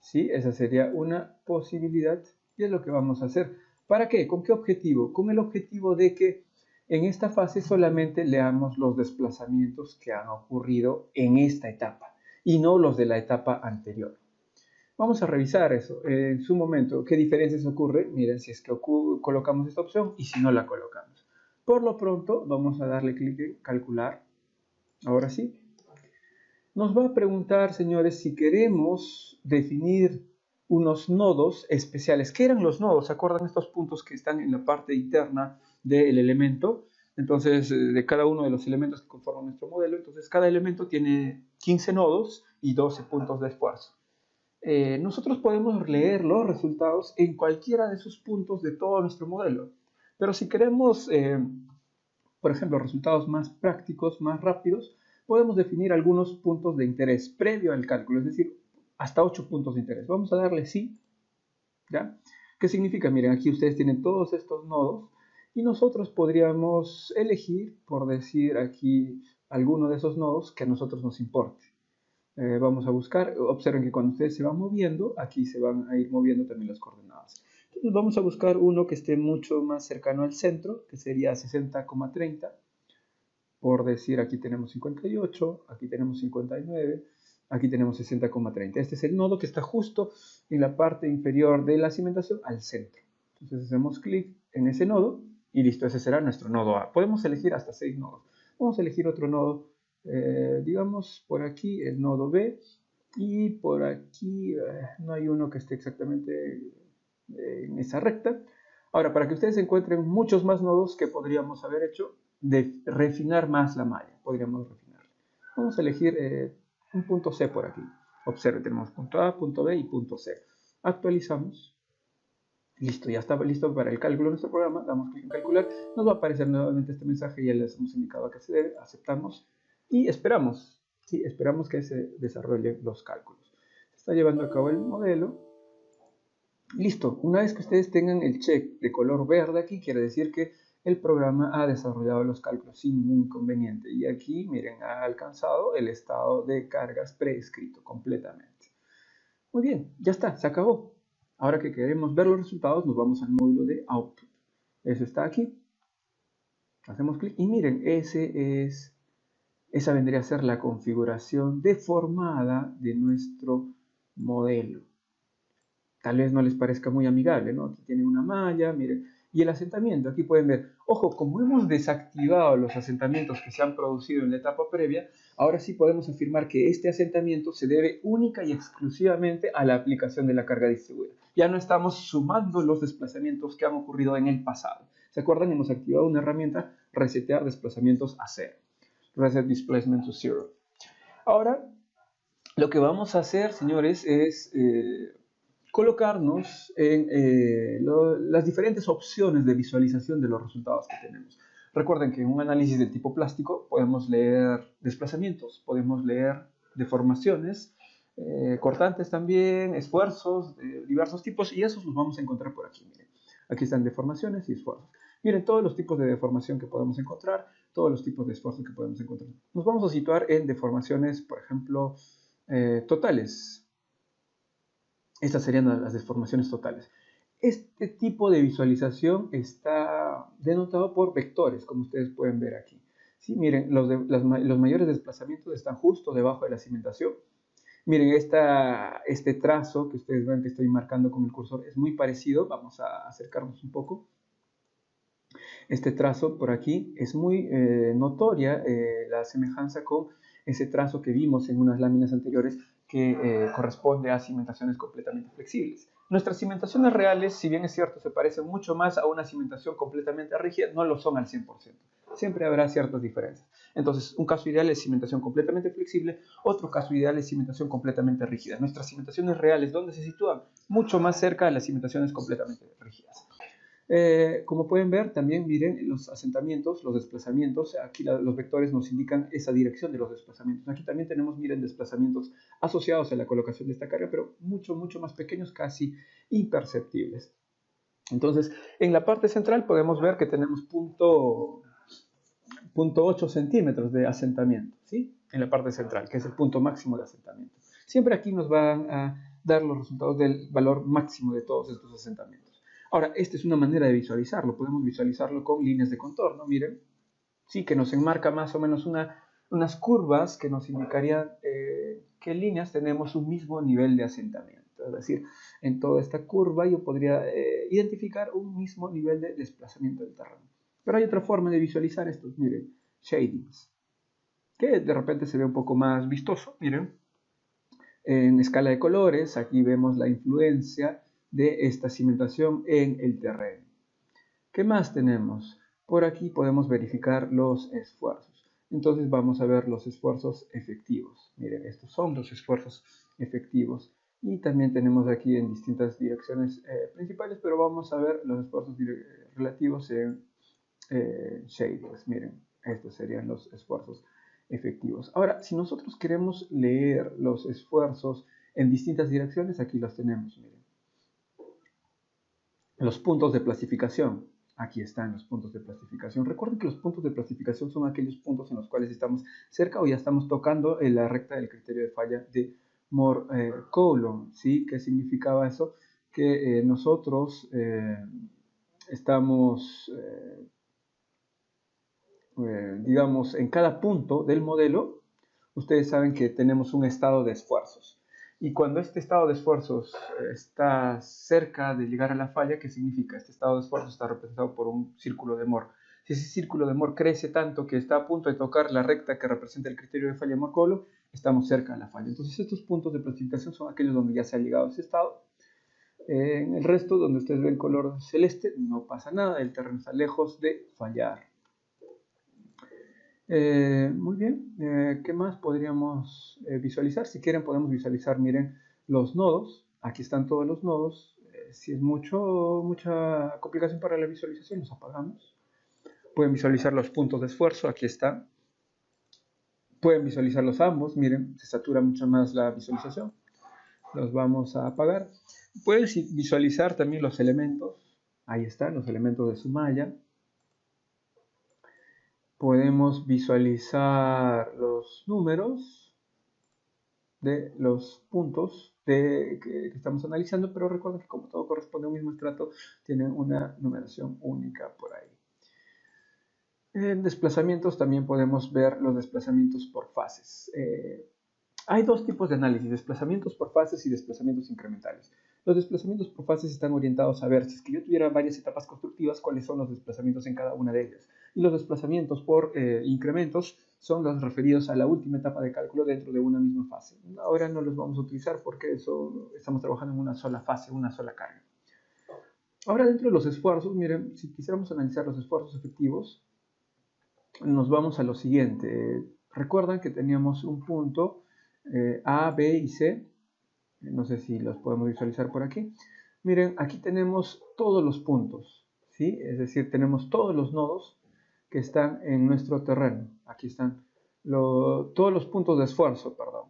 ¿Sí? Esa sería una posibilidad y es lo que vamos a hacer. ¿Para qué? ¿Con qué objetivo? Con el objetivo de que en esta fase solamente leamos los desplazamientos que han ocurrido en esta etapa y no los de la etapa anterior. Vamos a revisar eso en su momento. ¿Qué diferencias ocurren? Miren si es que colocamos esta opción y si no la colocamos. Por lo pronto vamos a darle clic en calcular Ahora sí. Nos va a preguntar, señores, si queremos definir unos nodos especiales. ¿Qué eran los nodos? ¿Se acuerdan estos puntos que están en la parte interna del elemento? Entonces, de cada uno de los elementos que conforman nuestro modelo, entonces cada elemento tiene 15 nodos y 12 puntos de esfuerzo. Nosotros podemos leer los resultados en cualquiera de esos puntos de todo nuestro modelo. Pero si queremos, por ejemplo, resultados más prácticos, más rápidos, podemos definir algunos puntos de interés previo al cálculo, es decir, hasta 8 puntos de interés. Vamos a darle sí, ¿ya? ¿Qué significa? Miren, aquí ustedes tienen todos estos nodos y nosotros podríamos elegir, por decir aquí, alguno de esos nodos que a nosotros nos importe. Vamos a buscar, observen que cuando ustedes se van moviendo, aquí se van a ir moviendo también las coordenadas. Entonces vamos a buscar uno que esté mucho más cercano al centro, que sería 60,30. Por decir, aquí tenemos 58, aquí tenemos 59, aquí tenemos 60,30. Este es el nodo que está justo en la parte inferior de la cimentación al centro. Entonces hacemos clic en ese nodo y listo, ese será nuestro nodo A. Podemos elegir hasta 6 nodos. Vamos a elegir otro nodo, digamos por aquí el nodo B, y por aquí no hay uno que esté exactamente en esa recta. Ahora, para que ustedes encuentren muchos más nodos que podríamos haber hecho, de refinar más la malla, podríamos refinarla. Vamos a elegir un punto C por aquí. Observe, tenemos punto A, punto B y punto C. Actualizamos. Listo, ya está listo para el cálculo de nuestro programa. Damos clic en calcular. Nos va a aparecer nuevamente este mensaje. Ya les hemos indicado a qué se debe. Aceptamos y esperamos. Sí, esperamos que se desarrollen los cálculos. Se está llevando a cabo el modelo. Listo, una vez que ustedes tengan el check de color verde aquí, quiere decir que el programa ha desarrollado los cálculos sin ningún inconveniente. Y aquí, miren, ha alcanzado el estado de cargas preescrito completamente. Muy bien, ya está, se acabó. Ahora que queremos ver los resultados, nos vamos al módulo de Output. Eso está aquí. Hacemos clic y miren, esa vendría a ser la configuración deformada de nuestro modelo. Tal vez no les parezca muy amigable, ¿no? Aquí tienen una malla, miren. Y el asentamiento, aquí pueden ver, ojo, como hemos desactivado los asentamientos que se han producido en la etapa previa, ahora sí podemos afirmar que este asentamiento se debe única y exclusivamente a la aplicación de la carga distribuida. Ya no estamos sumando los desplazamientos que han ocurrido en el pasado. ¿Se acuerdan? Hemos activado una herramienta, resetear desplazamientos a cero. Reset displacement to zero. Ahora, lo que vamos a hacer, señores, es colocarnos en las diferentes opciones de visualización de los resultados que tenemos. Recuerden que en un análisis de tipo plástico podemos leer desplazamientos, podemos leer deformaciones, cortantes también, esfuerzos de diversos tipos, y esos los vamos a encontrar por aquí. Miren, aquí están deformaciones y esfuerzos. Miren todos los tipos de deformación que podemos encontrar, todos los tipos de esfuerzos que podemos encontrar. Nos vamos a situar en deformaciones, por ejemplo, totales. Estas serían las deformaciones totales. Este tipo de visualización está denotado por vectores, como ustedes pueden ver aquí. ¿Sí? Miren, los mayores desplazamientos están justo debajo de la cimentación. Miren, este trazo que ustedes ven que estoy marcando con el cursor es muy parecido. Vamos a acercarnos un poco. Este trazo por aquí es muy notoria la semejanza con ese trazo que vimos en unas láminas anteriores que corresponde a cimentaciones completamente flexibles. Nuestras cimentaciones reales, si bien es cierto, se parecen mucho más a una cimentación completamente rígida, no lo son al 100%. Siempre habrá ciertas diferencias. Entonces, un caso ideal es cimentación completamente flexible, otro caso ideal es cimentación completamente rígida. Nuestras cimentaciones reales, ¿dónde se sitúan? Mucho más cerca de las cimentaciones completamente rígidas. Como pueden ver, también miren los asentamientos, los desplazamientos. Aquí los vectores nos indican esa dirección de los desplazamientos. Aquí también tenemos, miren, desplazamientos asociados a la colocación de esta carga, pero mucho más pequeños, casi imperceptibles. Entonces, en la parte central podemos ver que tenemos punto 8 centímetros de asentamiento, ¿sí? En la parte central, que es el punto máximo de asentamiento. Siempre aquí nos van a dar los resultados del valor máximo de todos estos asentamientos. Ahora, esta es una manera de visualizarlo. Podemos visualizarlo con líneas de contorno, miren. Sí, que nos enmarca más o menos unas curvas que nos indicarían qué líneas tenemos un mismo nivel de asentamiento. Es decir, en toda esta curva yo podría identificar un mismo nivel de desplazamiento del terreno. Pero hay otra forma de visualizar esto. Miren, shadings. que de repente se ve un poco más vistoso. Miren, en escala de colores, aquí vemos la influencia de esta cimentación en el terreno. ¿Qué más tenemos? Por aquí podemos verificar los esfuerzos. Entonces vamos a ver los esfuerzos efectivos. Miren, estos son los esfuerzos efectivos. Y también tenemos aquí en distintas direcciones principales, pero vamos a ver los esfuerzos relativos en shadings. Miren, estos serían los esfuerzos efectivos. Ahora, si nosotros queremos leer los esfuerzos en distintas direcciones, aquí los tenemos. Miren. Los puntos de clasificación. Aquí están los puntos de clasificación. Recuerden que los puntos de clasificación son aquellos puntos en los cuales estamos cerca o ya estamos tocando en la recta del criterio de falla de Moore-Coulomb. ¿Sí? ¿Qué significaba eso? Que nosotros estamos, digamos, en cada punto del modelo, ustedes saben que tenemos un estado de esfuerzos. Y cuando este estado de esfuerzos está cerca de llegar a la falla, ¿qué significa? Este estado de esfuerzos está representado por un círculo de Moore. Si ese círculo de Moore crece tanto que está a punto de tocar la recta que representa el criterio de falla de Moore-Coulomb, estamos cerca de la falla. Entonces estos puntos de clasificación son aquellos donde ya se ha llegado a ese estado. En el resto, donde ustedes ven color celeste, no pasa nada, el terreno está lejos de fallar. Muy bien, ¿qué más podríamos visualizar? Si quieren podemos visualizar, miren, los nodos. Aquí están todos los nodos. Si es mucha complicación para la visualización, los apagamos. Pueden visualizar los puntos de esfuerzo, aquí están. Pueden visualizarlos ambos, miren, se satura mucho más la visualización. Los vamos a apagar. Pueden visualizar también los elementos. Ahí están los elementos de su malla. Podemos visualizar los números de los puntos que estamos analizando, pero recuerden que como todo corresponde a un mismo estrato, tienen una numeración única por ahí. En desplazamientos también podemos ver los desplazamientos por fases. Hay dos tipos de análisis, desplazamientos por fases y desplazamientos incrementales. Los desplazamientos por fases están orientados a ver si es que yo tuviera varias etapas constructivas, cuáles son los desplazamientos en cada una de ellas. Y los desplazamientos por incrementos son los referidos a la última etapa de cálculo dentro de una misma fase. Ahora no los vamos a utilizar porque estamos trabajando en una sola fase, una sola carga. Ahora dentro de los esfuerzos, miren, si quisiéramos analizar los esfuerzos efectivos, nos vamos a lo siguiente. Recuerdan que teníamos un punto A, B y C. No sé si los podemos visualizar por aquí. Miren, aquí tenemos todos los puntos, ¿sí? Es decir, tenemos todos los nodos que están en nuestro terreno. Aquí están todos los puntos de esfuerzo, perdón.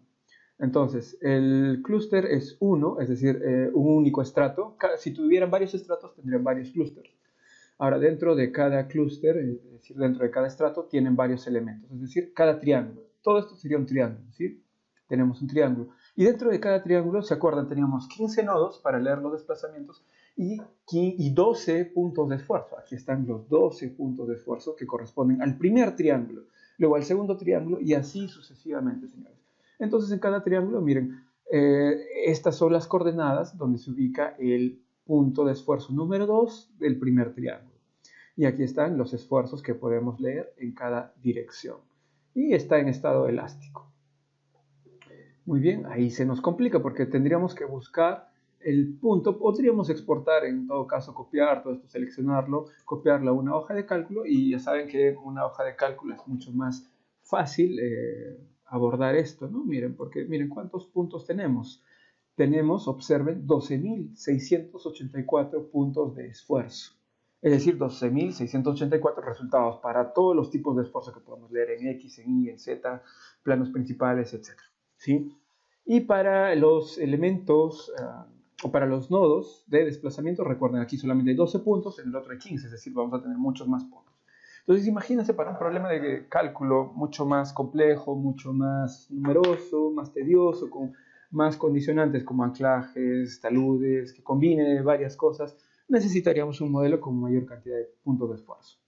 Entonces, el clúster es uno, es decir, un único estrato. Si tuvieran varios estratos, tendrían varios clústeres. Ahora, dentro de cada clúster, es decir, dentro de cada estrato, tienen varios elementos, es decir, cada triángulo. Todo esto sería un triángulo, ¿sí? Tenemos un triángulo. Y dentro de cada triángulo, ¿se acuerdan? Teníamos 15 nodos para leer los desplazamientos y 12 puntos de esfuerzo. Aquí están los 12 puntos de esfuerzo que corresponden al primer triángulo, luego al segundo triángulo y así sucesivamente, señores. Entonces, en cada triángulo, miren, estas son las coordenadas donde se ubica el punto de esfuerzo número 2 del primer triángulo. Y aquí están los esfuerzos que podemos leer en cada dirección. Y está en estado elástico. Muy bien, ahí se nos complica porque tendríamos que buscar el punto. Podríamos exportar, en todo caso, copiar todo esto, seleccionarlo, copiarlo a una hoja de cálculo. Y ya saben que una hoja de cálculo es mucho más fácil abordar esto, ¿no? Miren, porque miren cuántos puntos tenemos. Tenemos, observen, 12.684 puntos de esfuerzo. Es decir, 12.684 resultados para todos los tipos de esfuerzo que podemos leer en X, en Y, en Z, planos principales, etc. ¿Sí? Y para los elementos o para los nodos de desplazamiento, recuerden, aquí solamente hay 12 puntos, en el otro hay 15, es decir, vamos a tener muchos más puntos. Entonces, imagínense para un problema de cálculo mucho más complejo, mucho más numeroso, más tedioso, con más condicionantes como anclajes, taludes, que combine varias cosas, necesitaríamos un modelo con mayor cantidad de puntos de esfuerzo.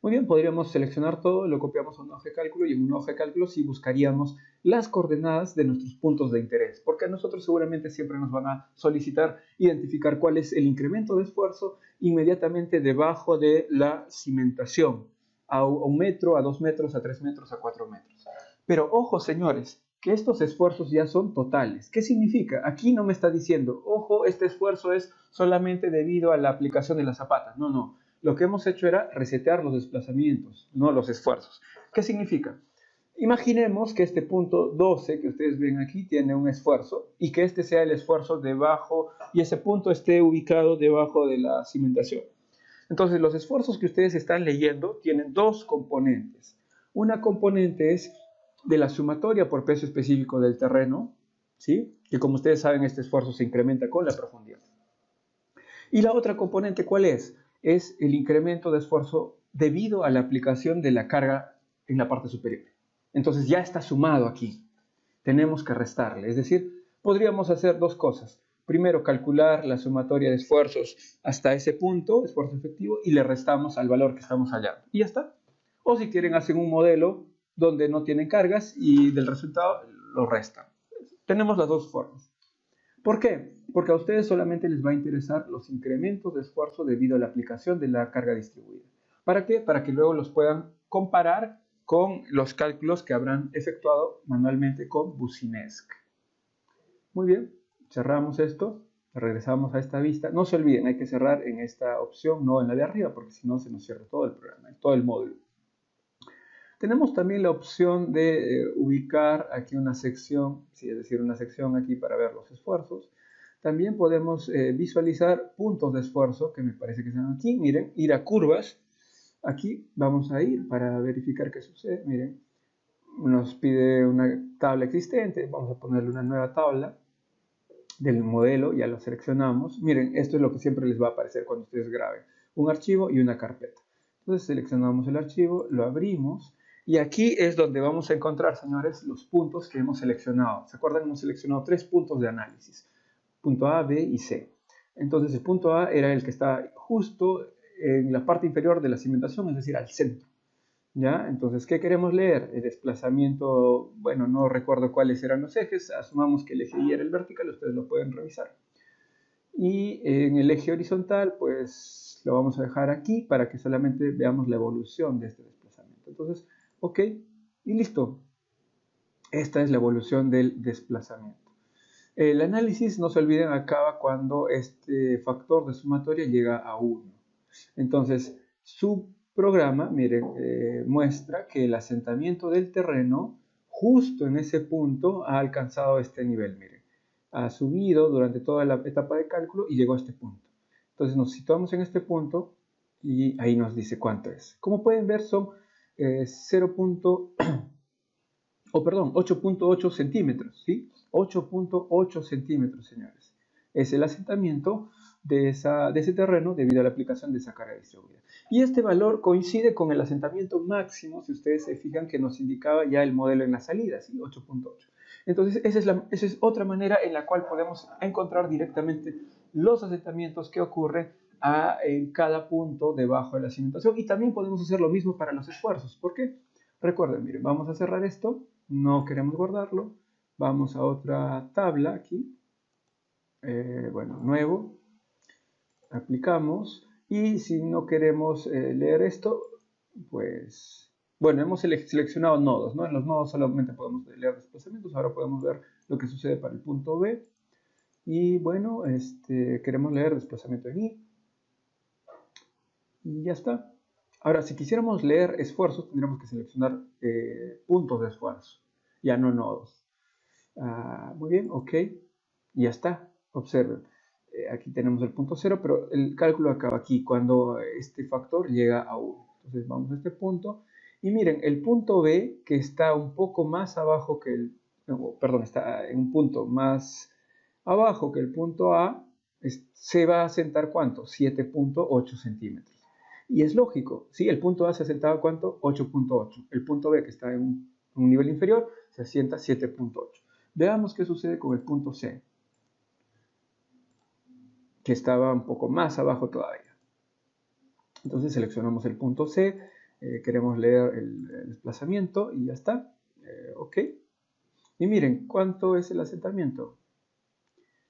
Muy bien, podríamos seleccionar todo, lo copiamos a una hoja de cálculo y en una hoja de cálculo sí buscaríamos las coordenadas de nuestros puntos de interés, porque a nosotros seguramente siempre nos van a solicitar identificar cuál es el incremento de esfuerzo inmediatamente debajo de la cimentación. a 1 metro, a 2 metros, a 3 metros, a 4 metros. Pero ojo, señores, que estos esfuerzos ya son totales. ¿Qué significa? Aquí no me está diciendo, ojo, este esfuerzo es solamente debido a la aplicación de la zapata. No, no. Lo que hemos hecho era resetear los desplazamientos, no los esfuerzos. ¿Qué significa? Imaginemos que este punto 12 que ustedes ven aquí tiene un esfuerzo y que este sea el esfuerzo debajo y ese punto esté ubicado debajo de la cimentación. Entonces, los esfuerzos que ustedes están leyendo tienen dos componentes. Una componente es de la sumatoria por peso específico del terreno, ¿sí? Que como ustedes saben, este esfuerzo se incrementa con la profundidad. Y la otra componente, ¿cuál es? Es el incremento de esfuerzo debido a la aplicación de la carga en la parte superior. Entonces ya está sumado aquí. Tenemos que restarle. Es decir, podríamos hacer dos cosas. Primero, calcular la sumatoria de esfuerzos hasta ese punto, esfuerzo efectivo, y le restamos al valor que estamos hallando. Y ya está. O si quieren, hacen un modelo donde no tienen cargas y del resultado lo restan. Tenemos las dos formas. ¿Por qué? Porque a ustedes solamente les va a interesar los incrementos de esfuerzo debido a la aplicación de la carga distribuida. ¿Para qué? Para que luego los puedan comparar con los cálculos que habrán efectuado manualmente con Businesc. Muy bien, cerramos esto, regresamos a esta vista. No se olviden, hay que cerrar en esta opción, no en la de arriba, porque si no se nos cierra todo el programa, todo el módulo. Tenemos también la opción de ubicar aquí una sección, sí, es decir, una sección aquí para ver los esfuerzos. También podemos visualizar puntos de esfuerzo, que me parece que están aquí. Miren, ir a curvas. Aquí vamos a ir para verificar qué sucede. Miren, nos pide una tabla existente. Vamos a ponerle una nueva tabla del modelo. Ya lo seleccionamos. Miren, esto es lo que siempre les va a aparecer cuando ustedes graben. Un archivo y una carpeta. Entonces seleccionamos el archivo, lo abrimos. Y aquí es donde vamos a encontrar, señores, los puntos que hemos seleccionado. ¿Se acuerdan? Hemos seleccionado 3 puntos de análisis. Punto A, B y C. Entonces el punto A era el que está justo en la parte inferior de la cimentación, es decir, al centro. ¿Ya? Entonces, ¿qué queremos leer? El desplazamiento, bueno, no recuerdo cuáles eran los ejes, asumamos que el eje Y era el vertical, ustedes lo pueden revisar. Y en el eje horizontal, pues lo vamos a dejar aquí para que solamente veamos la evolución de este desplazamiento. Entonces, ok, y listo. Esta es la evolución del desplazamiento. El análisis, no se olviden, acaba cuando este factor de sumatoria llega a 1. Entonces, su programa, miren, muestra que el asentamiento del terreno justo en ese punto ha alcanzado este nivel, miren. Ha subido durante toda la etapa de cálculo y llegó a este punto. Entonces nos situamos en este punto y ahí nos dice cuánto es. Como pueden ver son 8.8 centímetros, ¿sí? 8.8 centímetros, señores. Es el asentamiento de ese terreno debido a la aplicación de esa carga distribuida. Y este valor coincide con el asentamiento máximo, si ustedes se fijan, que nos indicaba ya el modelo en la salida, ¿sí? 8.8. Entonces, esa es otra manera en la cual podemos encontrar directamente los asentamientos que ocurren en cada punto debajo de la cimentación. Y también podemos hacer lo mismo para los esfuerzos. ¿Por qué? Recuerden, miren, vamos a cerrar esto. No queremos guardarlo. Vamos a otra tabla aquí. Bueno, nuevo. Aplicamos. Y si no queremos leer esto, pues... Bueno, hemos seleccionado nodos, ¿no? En los nodos solamente podemos leer desplazamientos. Ahora podemos ver lo que sucede para el punto B. Y bueno, queremos leer desplazamiento en Y. Y ya está. Ahora, si quisiéramos leer esfuerzos, tendríamos que seleccionar puntos de esfuerzo, ya no nodos. Muy bien, ok. Y ya está. Observen. Aquí tenemos el punto 0, pero el cálculo acaba aquí, cuando este factor llega a 1. Entonces vamos a este punto. Y miren, el punto B, que está un poco más abajo que el... perdón, está en un punto más abajo que el punto A, se va a asentar ¿cuánto? 7.8 centímetros. Y es lógico, ¿sí? El punto A se asentaba ¿cuánto? 8.8. El punto B, que está en un nivel inferior, se asienta 7.8. Veamos qué sucede con el punto C, que estaba un poco más abajo todavía. Entonces seleccionamos el punto C, queremos leer el desplazamiento y ya está. Ok. Y miren, ¿cuánto es el asentamiento?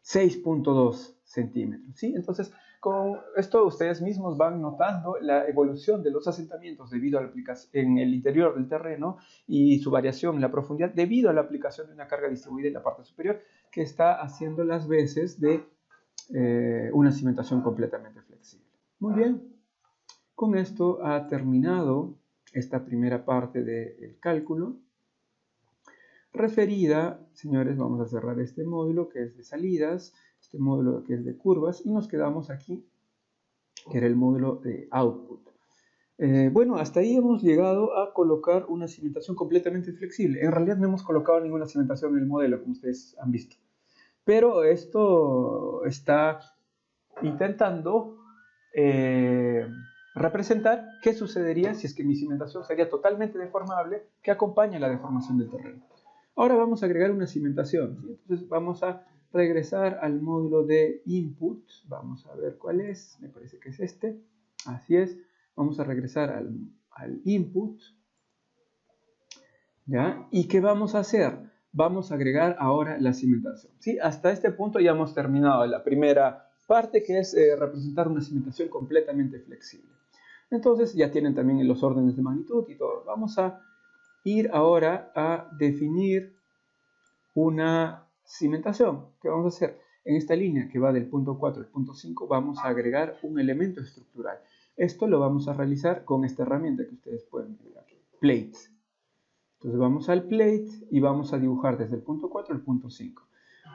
6.2 centímetros, ¿sí? Entonces, con esto ustedes mismos van notando la evolución de los asentamientos debido a la aplicación en el interior del terreno y su variación en la profundidad debido a la aplicación de una carga distribuida en la parte superior que está haciendo las veces de una cimentación completamente flexible. Muy bien, con esto ha terminado esta primera parte del cálculo. Referida, señores, vamos a cerrar este módulo que es de salidas, este módulo que es de curvas, y nos quedamos aquí, que era el módulo de output. Bueno, hasta ahí hemos llegado a colocar una cimentación completamente flexible. En realidad no hemos colocado ninguna cimentación en el modelo, como ustedes han visto. Pero esto está intentando representar qué sucedería si es que mi cimentación sería totalmente deformable, que acompaña la deformación del terreno. Ahora vamos a agregar una cimentación, ¿sí? Entonces vamos a regresar al módulo de input, vamos a ver cuál es, me parece que es este, así es, vamos a regresar al input, ¿ya? ¿Y qué vamos a hacer? Vamos a agregar ahora la cimentación, ¿sí? Hasta este punto ya hemos terminado la primera parte, que es representar una cimentación completamente flexible. Entonces ya tienen también los órdenes de magnitud y todo. Vamos a ir ahora a definir una cimentación. ¿Qué vamos a hacer? En esta línea que va del punto 4 al punto 5 vamos a agregar un elemento estructural. Esto lo vamos a realizar con esta herramienta que ustedes pueden ver aquí, Plate. Entonces vamos al Plate y vamos a dibujar desde el punto 4 al punto 5.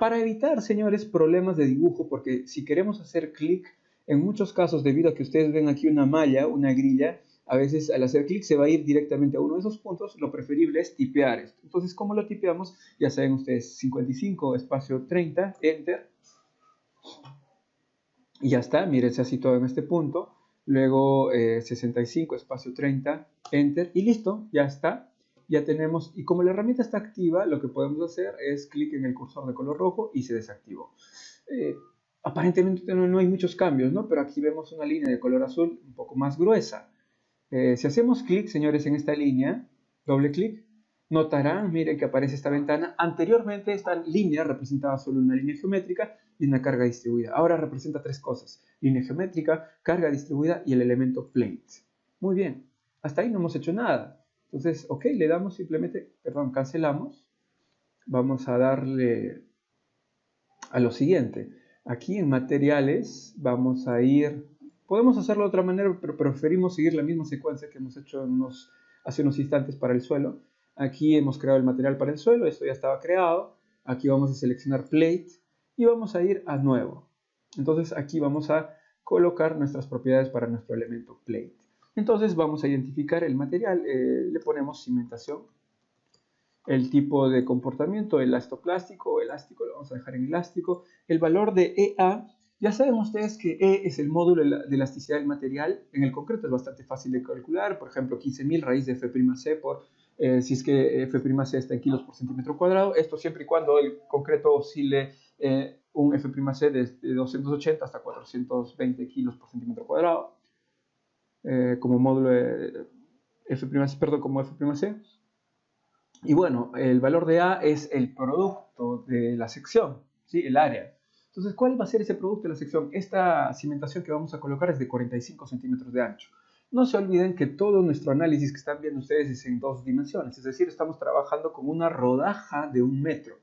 Para evitar, señores, problemas de dibujo, porque si queremos hacer clic, en muchos casos, debido a que ustedes ven aquí una malla, una grilla, a veces al hacer clic se va a ir directamente a uno de esos puntos, lo preferible es tipear esto. Entonces, ¿cómo lo tipeamos? Ya saben ustedes, 55 espacio 30, Enter, y ya está, miren, se ha situado en este punto, luego 65 espacio 30, Enter, y listo, ya está. Ya tenemos, y como la herramienta está activa, lo que podemos hacer es clic en el cursor de color rojo y se desactivó. Aparentemente no hay muchos cambios, ¿no? Pero aquí vemos una línea de color azul un poco más gruesa. Si hacemos clic, señores, en esta línea, doble clic, notarán, miren que aparece esta ventana. Anteriormente esta línea representaba solo una línea geométrica y una carga distribuida. Ahora representa tres cosas: línea geométrica, carga distribuida y el elemento plate. Muy bien, hasta ahí no hemos hecho nada. Entonces, ok, le damos simplemente, perdón, cancelamos. Vamos a darle a lo siguiente. Aquí en materiales vamos a ir, podemos hacerlo de otra manera, pero preferimos seguir la misma secuencia que hemos hecho hace unos instantes para el suelo. Aquí hemos creado el material para el suelo, esto ya estaba creado. Aquí vamos a seleccionar Plate y vamos a ir a Nuevo. Entonces aquí vamos a colocar nuestras propiedades para nuestro elemento Plate. Entonces vamos a identificar el material, le ponemos cimentación. El tipo de comportamiento, elastoplástico o elástico, lo vamos a dejar en elástico. El valor de EA, ya saben ustedes que E es el módulo de elasticidad del material. En el concreto es bastante fácil de calcular. Por ejemplo, 15.000 raíz de F'C por, si es que F'C está en kilos por centímetro cuadrado. Esto siempre y cuando el concreto oscile un F'C de 280 hasta 420 kilos por centímetro cuadrado. Como módulo de como F'C. Y bueno, el valor de A es el producto de la sección, ¿sí? El área. Entonces, ¿cuál va a ser ese producto de la sección? Esta cimentación que vamos a colocar es de 45 centímetros de ancho. No se olviden que todo nuestro análisis que están viendo ustedes es en dos dimensiones, es decir, estamos trabajando con una rodaja de 1 metro.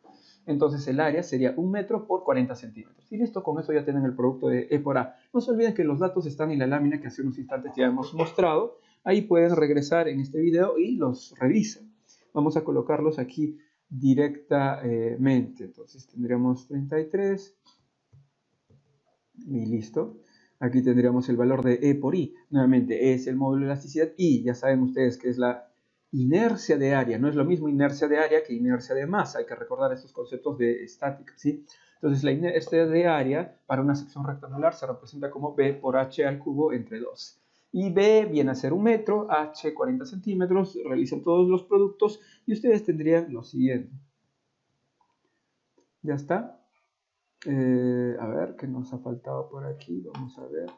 Entonces el área sería 1 metro por 40 centímetros. Y listo, con eso ya tienen el producto de E por A. No se olviden que los datos están en la lámina que hace unos instantes ya hemos mostrado. Ahí pueden regresar en este video y los revisan. Vamos a colocarlos aquí directamente. Entonces tendríamos 33 y listo. Aquí tendríamos el valor de E por I. Nuevamente, E es el módulo de elasticidad y ya saben ustedes que es la inercia de área. No es lo mismo inercia de área que inercia de masa. Hay que recordar estos conceptos de estática, ¿sí? Entonces la inercia de área para una sección rectangular se representa como B por H al cubo entre 2. Y B viene a ser 1 metro, H 40 centímetros, realizan todos los productos y ustedes tendrían lo siguiente. ¿Ya está? A ver, ¿qué nos ha faltado por aquí? Vamos a ver.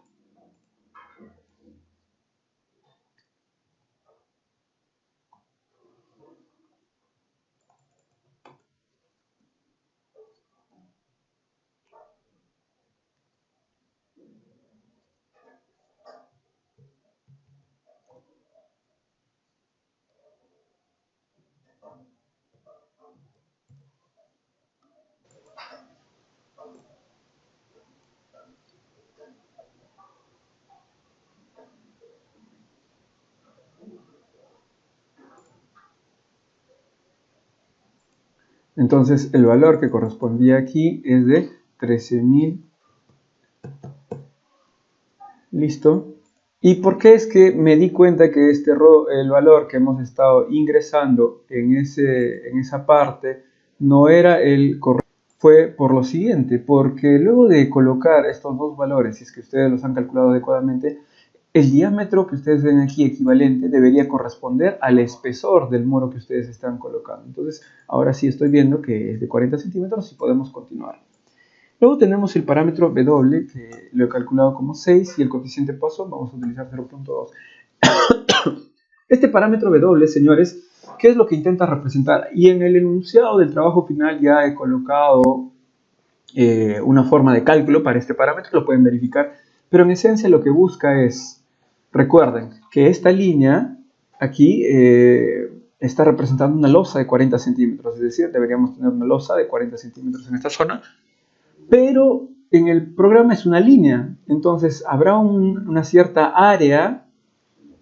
Entonces el valor que correspondía aquí es de 13.000. Listo. ¿Y por qué es que me di cuenta que el valor que hemos estado ingresando en esa parte no era el correcto? Fue por lo siguiente, porque luego de colocar estos dos valores, si es que ustedes los han calculado adecuadamente, el diámetro que ustedes ven aquí equivalente debería corresponder al espesor del muro que ustedes están colocando. Entonces, ahora sí estoy viendo que es de 40 centímetros y podemos continuar. Luego tenemos el parámetro W, que lo he calculado como 6, y el coeficiente Poisson vamos a utilizar 0.2. Este parámetro W, señores, ¿qué es lo que intenta representar? Y en el enunciado del trabajo final ya he colocado una forma de cálculo para este parámetro, lo pueden verificar, pero en esencia lo que busca es, recuerden, que esta línea aquí está representando una losa de 40 centímetros, es decir, deberíamos tener una losa de 40 centímetros en esta zona, pero en el programa es una línea, entonces habrá una cierta área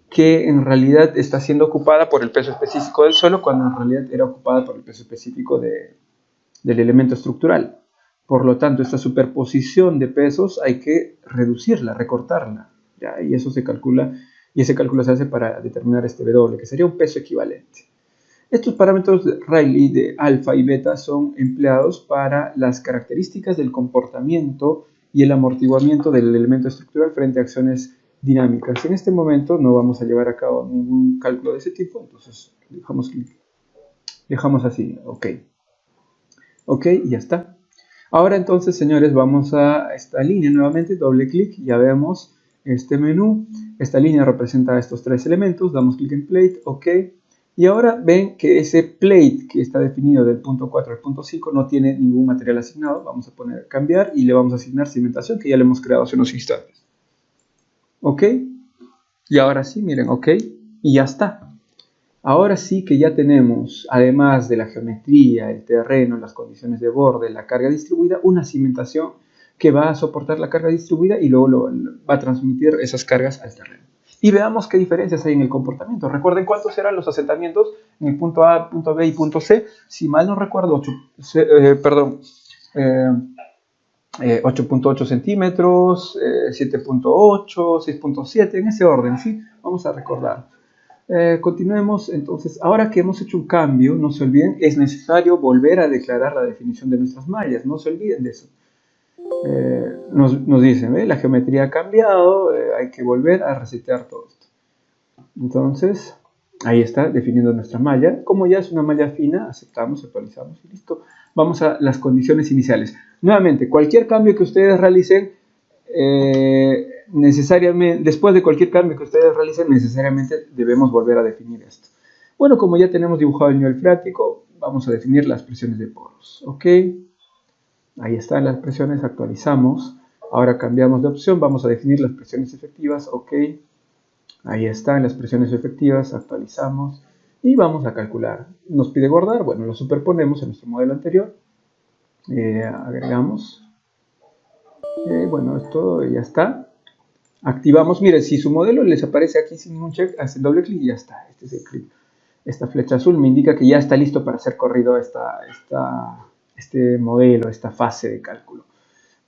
que en realidad está siendo ocupada por el peso específico del suelo, cuando en realidad era ocupada por el peso específico del elemento estructural. Por lo tanto, esta superposición de pesos hay que reducirla, recortarla, ¿ya? Y eso se calcula, y ese cálculo se hace para determinar este W, que sería un peso equivalente. Estos parámetros de Rayleigh de alfa y beta son empleados para las características del comportamiento y el amortiguamiento del elemento estructural frente a acciones dinámicas. En este momento no vamos a llevar a cabo ningún cálculo de ese tipo, entonces dejamos así, ok. Ok, y ya está. Ahora entonces, señores, vamos a esta línea nuevamente, doble clic, ya vemos este menú. Esta línea representa estos tres elementos, damos clic en Plate, ok. Y ahora ven que ese plate que está definido del punto 4 al punto 5 no tiene ningún material asignado. Vamos a poner cambiar y le vamos a asignar cimentación, que ya le hemos creado hace unos instantes. Ok. Y ahora sí, miren, ok. Y ya está. Ahora sí que ya tenemos, además de la geometría, el terreno, las condiciones de borde, la carga distribuida, una cimentación que va a soportar la carga distribuida y luego va a transmitir esas cargas al terreno. Y veamos qué diferencias hay en el comportamiento. Recuerden cuántos eran los asentamientos en el punto A, punto B y punto C. Si mal no recuerdo, 8.8 centímetros, 7.8, 6.7, en ese orden, ¿sí? Vamos a recordar. Continuemos, entonces, ahora que hemos hecho un cambio, no se olviden, es necesario volver a declarar la definición de nuestras mallas, no se olviden de eso. Nos dicen, la geometría ha cambiado, hay que volver a resetear todo esto. Entonces, ahí está, definiendo nuestra malla. Como ya es una malla fina, aceptamos, actualizamos y listo. Vamos a las condiciones iniciales. Nuevamente, cualquier cambio que ustedes realicen, necesariamente, después de cualquier cambio que ustedes realicen, necesariamente debemos volver a definir esto. Bueno, como ya tenemos dibujado el nivel freático, vamos a definir las presiones de poros. Ok, ahí están las presiones, actualizamos. Ahora cambiamos de opción, vamos a definir las presiones efectivas. Ok, ahí están las presiones efectivas, actualizamos y vamos a calcular. Nos pide guardar, bueno, lo superponemos en nuestro modelo anterior. Agregamos. Bueno, esto ya está. Activamos, mire, si su modelo les aparece aquí sin ningún check, hacen doble clic y ya está. Este es el clic. Esta flecha azul me indica que ya está listo para ser corrido este modelo, esta fase de cálculo.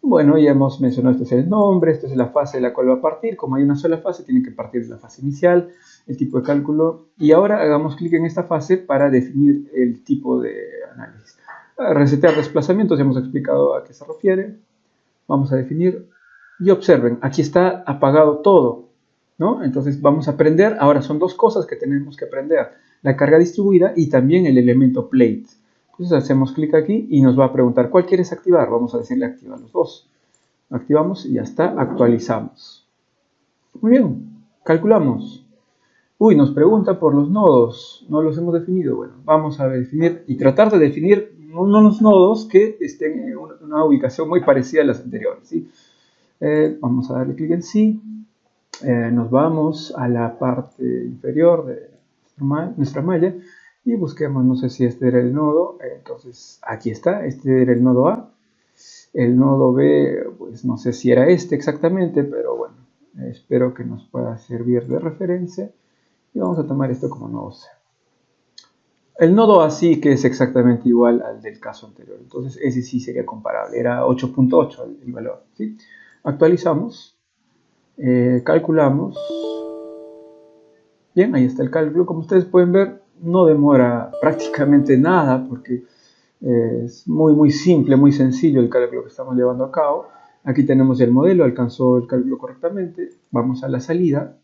Bueno, ya hemos mencionado, este es el nombre, esta es la fase de la cual va a partir. Como hay una sola fase, tiene que partir de la fase inicial, el tipo de cálculo. Y ahora hagamos clic en esta fase para definir el tipo de análisis. Resetear desplazamientos, ya hemos explicado a qué se refiere. Vamos a definir y observen, aquí está apagado todo, ¿no? Entonces vamos a aprender, ahora son dos cosas que tenemos que aprender, la carga distribuida y también el elemento plate. Entonces hacemos clic aquí y nos va a preguntar, ¿cuál quieres activar? Vamos a decirle activa los dos. Activamos y ya está, actualizamos. Muy bien, calculamos. Uy, nos pregunta por los nodos, no los hemos definido. Bueno, vamos a definir y tratar de definir unos nodos que estén en una ubicación muy parecida a las anteriores, ¿sí? Vamos a darle clic en sí. Nos vamos a la parte inferior de nuestra malla y busquemos, no sé si este era el nodo, entonces aquí está, este era el nodo A. El nodo B, pues no sé si era este exactamente, pero bueno, espero que nos pueda servir de referencia. Y vamos a tomar esto como nodo C. El nodo así que es exactamente igual al del caso anterior. Entonces ese sí sería comparable. Era 8.8 el valor. ¿Sí? Actualizamos. Calculamos. Bien, ahí está el cálculo. Como ustedes pueden ver, no demora prácticamente nada porque es muy simple, muy sencillo el cálculo que estamos llevando a cabo. Aquí tenemos el modelo, alcanzó el cálculo correctamente. Vamos a la salida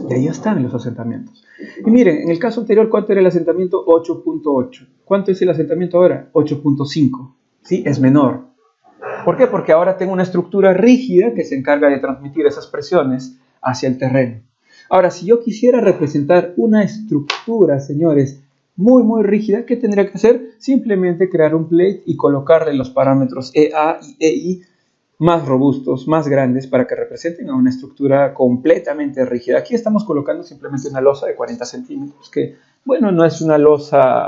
y ahí están los asentamientos. Y miren, en el caso anterior, ¿cuánto era el asentamiento? 8.8. ¿Cuánto es el asentamiento ahora? 8.5. ¿Sí? Es menor. ¿Por qué? Porque ahora tengo una estructura rígida que se encarga de transmitir esas presiones hacia el terreno. Ahora, si yo quisiera representar una estructura, señores, muy rígida, ¿qué tendría que hacer? Simplemente crear un plate y colocarle los parámetros EA y EI más robustos, más grandes, para que representen a una estructura completamente rígida. Aquí estamos colocando simplemente una losa de 40 centímetros, que, bueno, no es una losa,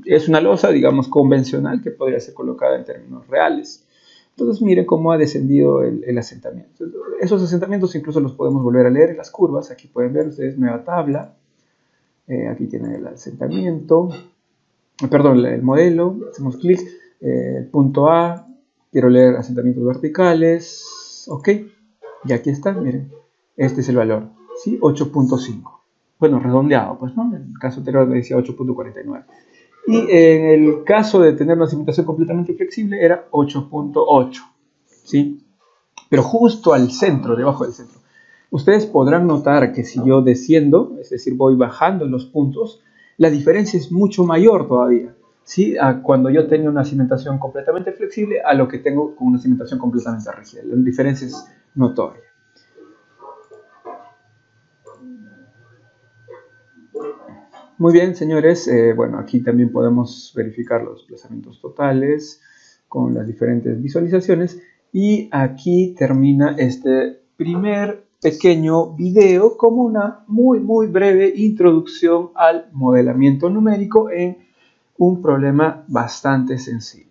es una losa, digamos, convencional, que podría ser colocada en términos reales. Entonces, miren cómo ha descendido el asentamiento. Esos asentamientos incluso los podemos volver a leer en las curvas. Aquí pueden ver ustedes nueva tabla. Aquí tienen el asentamiento, perdón, el modelo. Hacemos clic, punto A. Quiero leer asentamientos verticales. Ok, y aquí está, miren. Este es el valor, ¿sí? 8.5. Bueno, redondeado, pues, ¿no? En el caso anterior me decía 8.49. Y en el caso de tener una cimentación completamente flexible era 8.8, ¿sí? Pero justo al centro, debajo del centro. Ustedes podrán notar que si yo desciendo, es decir, voy bajando en los puntos, la diferencia es mucho mayor todavía, ¿sí? A cuando yo tengo una cimentación completamente flexible a lo que tengo con una cimentación completamente rígida. La diferencia es notoria. Muy bien, señores. Bueno, aquí también podemos verificar los desplazamientos totales con las diferentes visualizaciones. Y aquí termina este primer pequeño video como una muy breve introducción al modelamiento numérico en un problema bastante sencillo.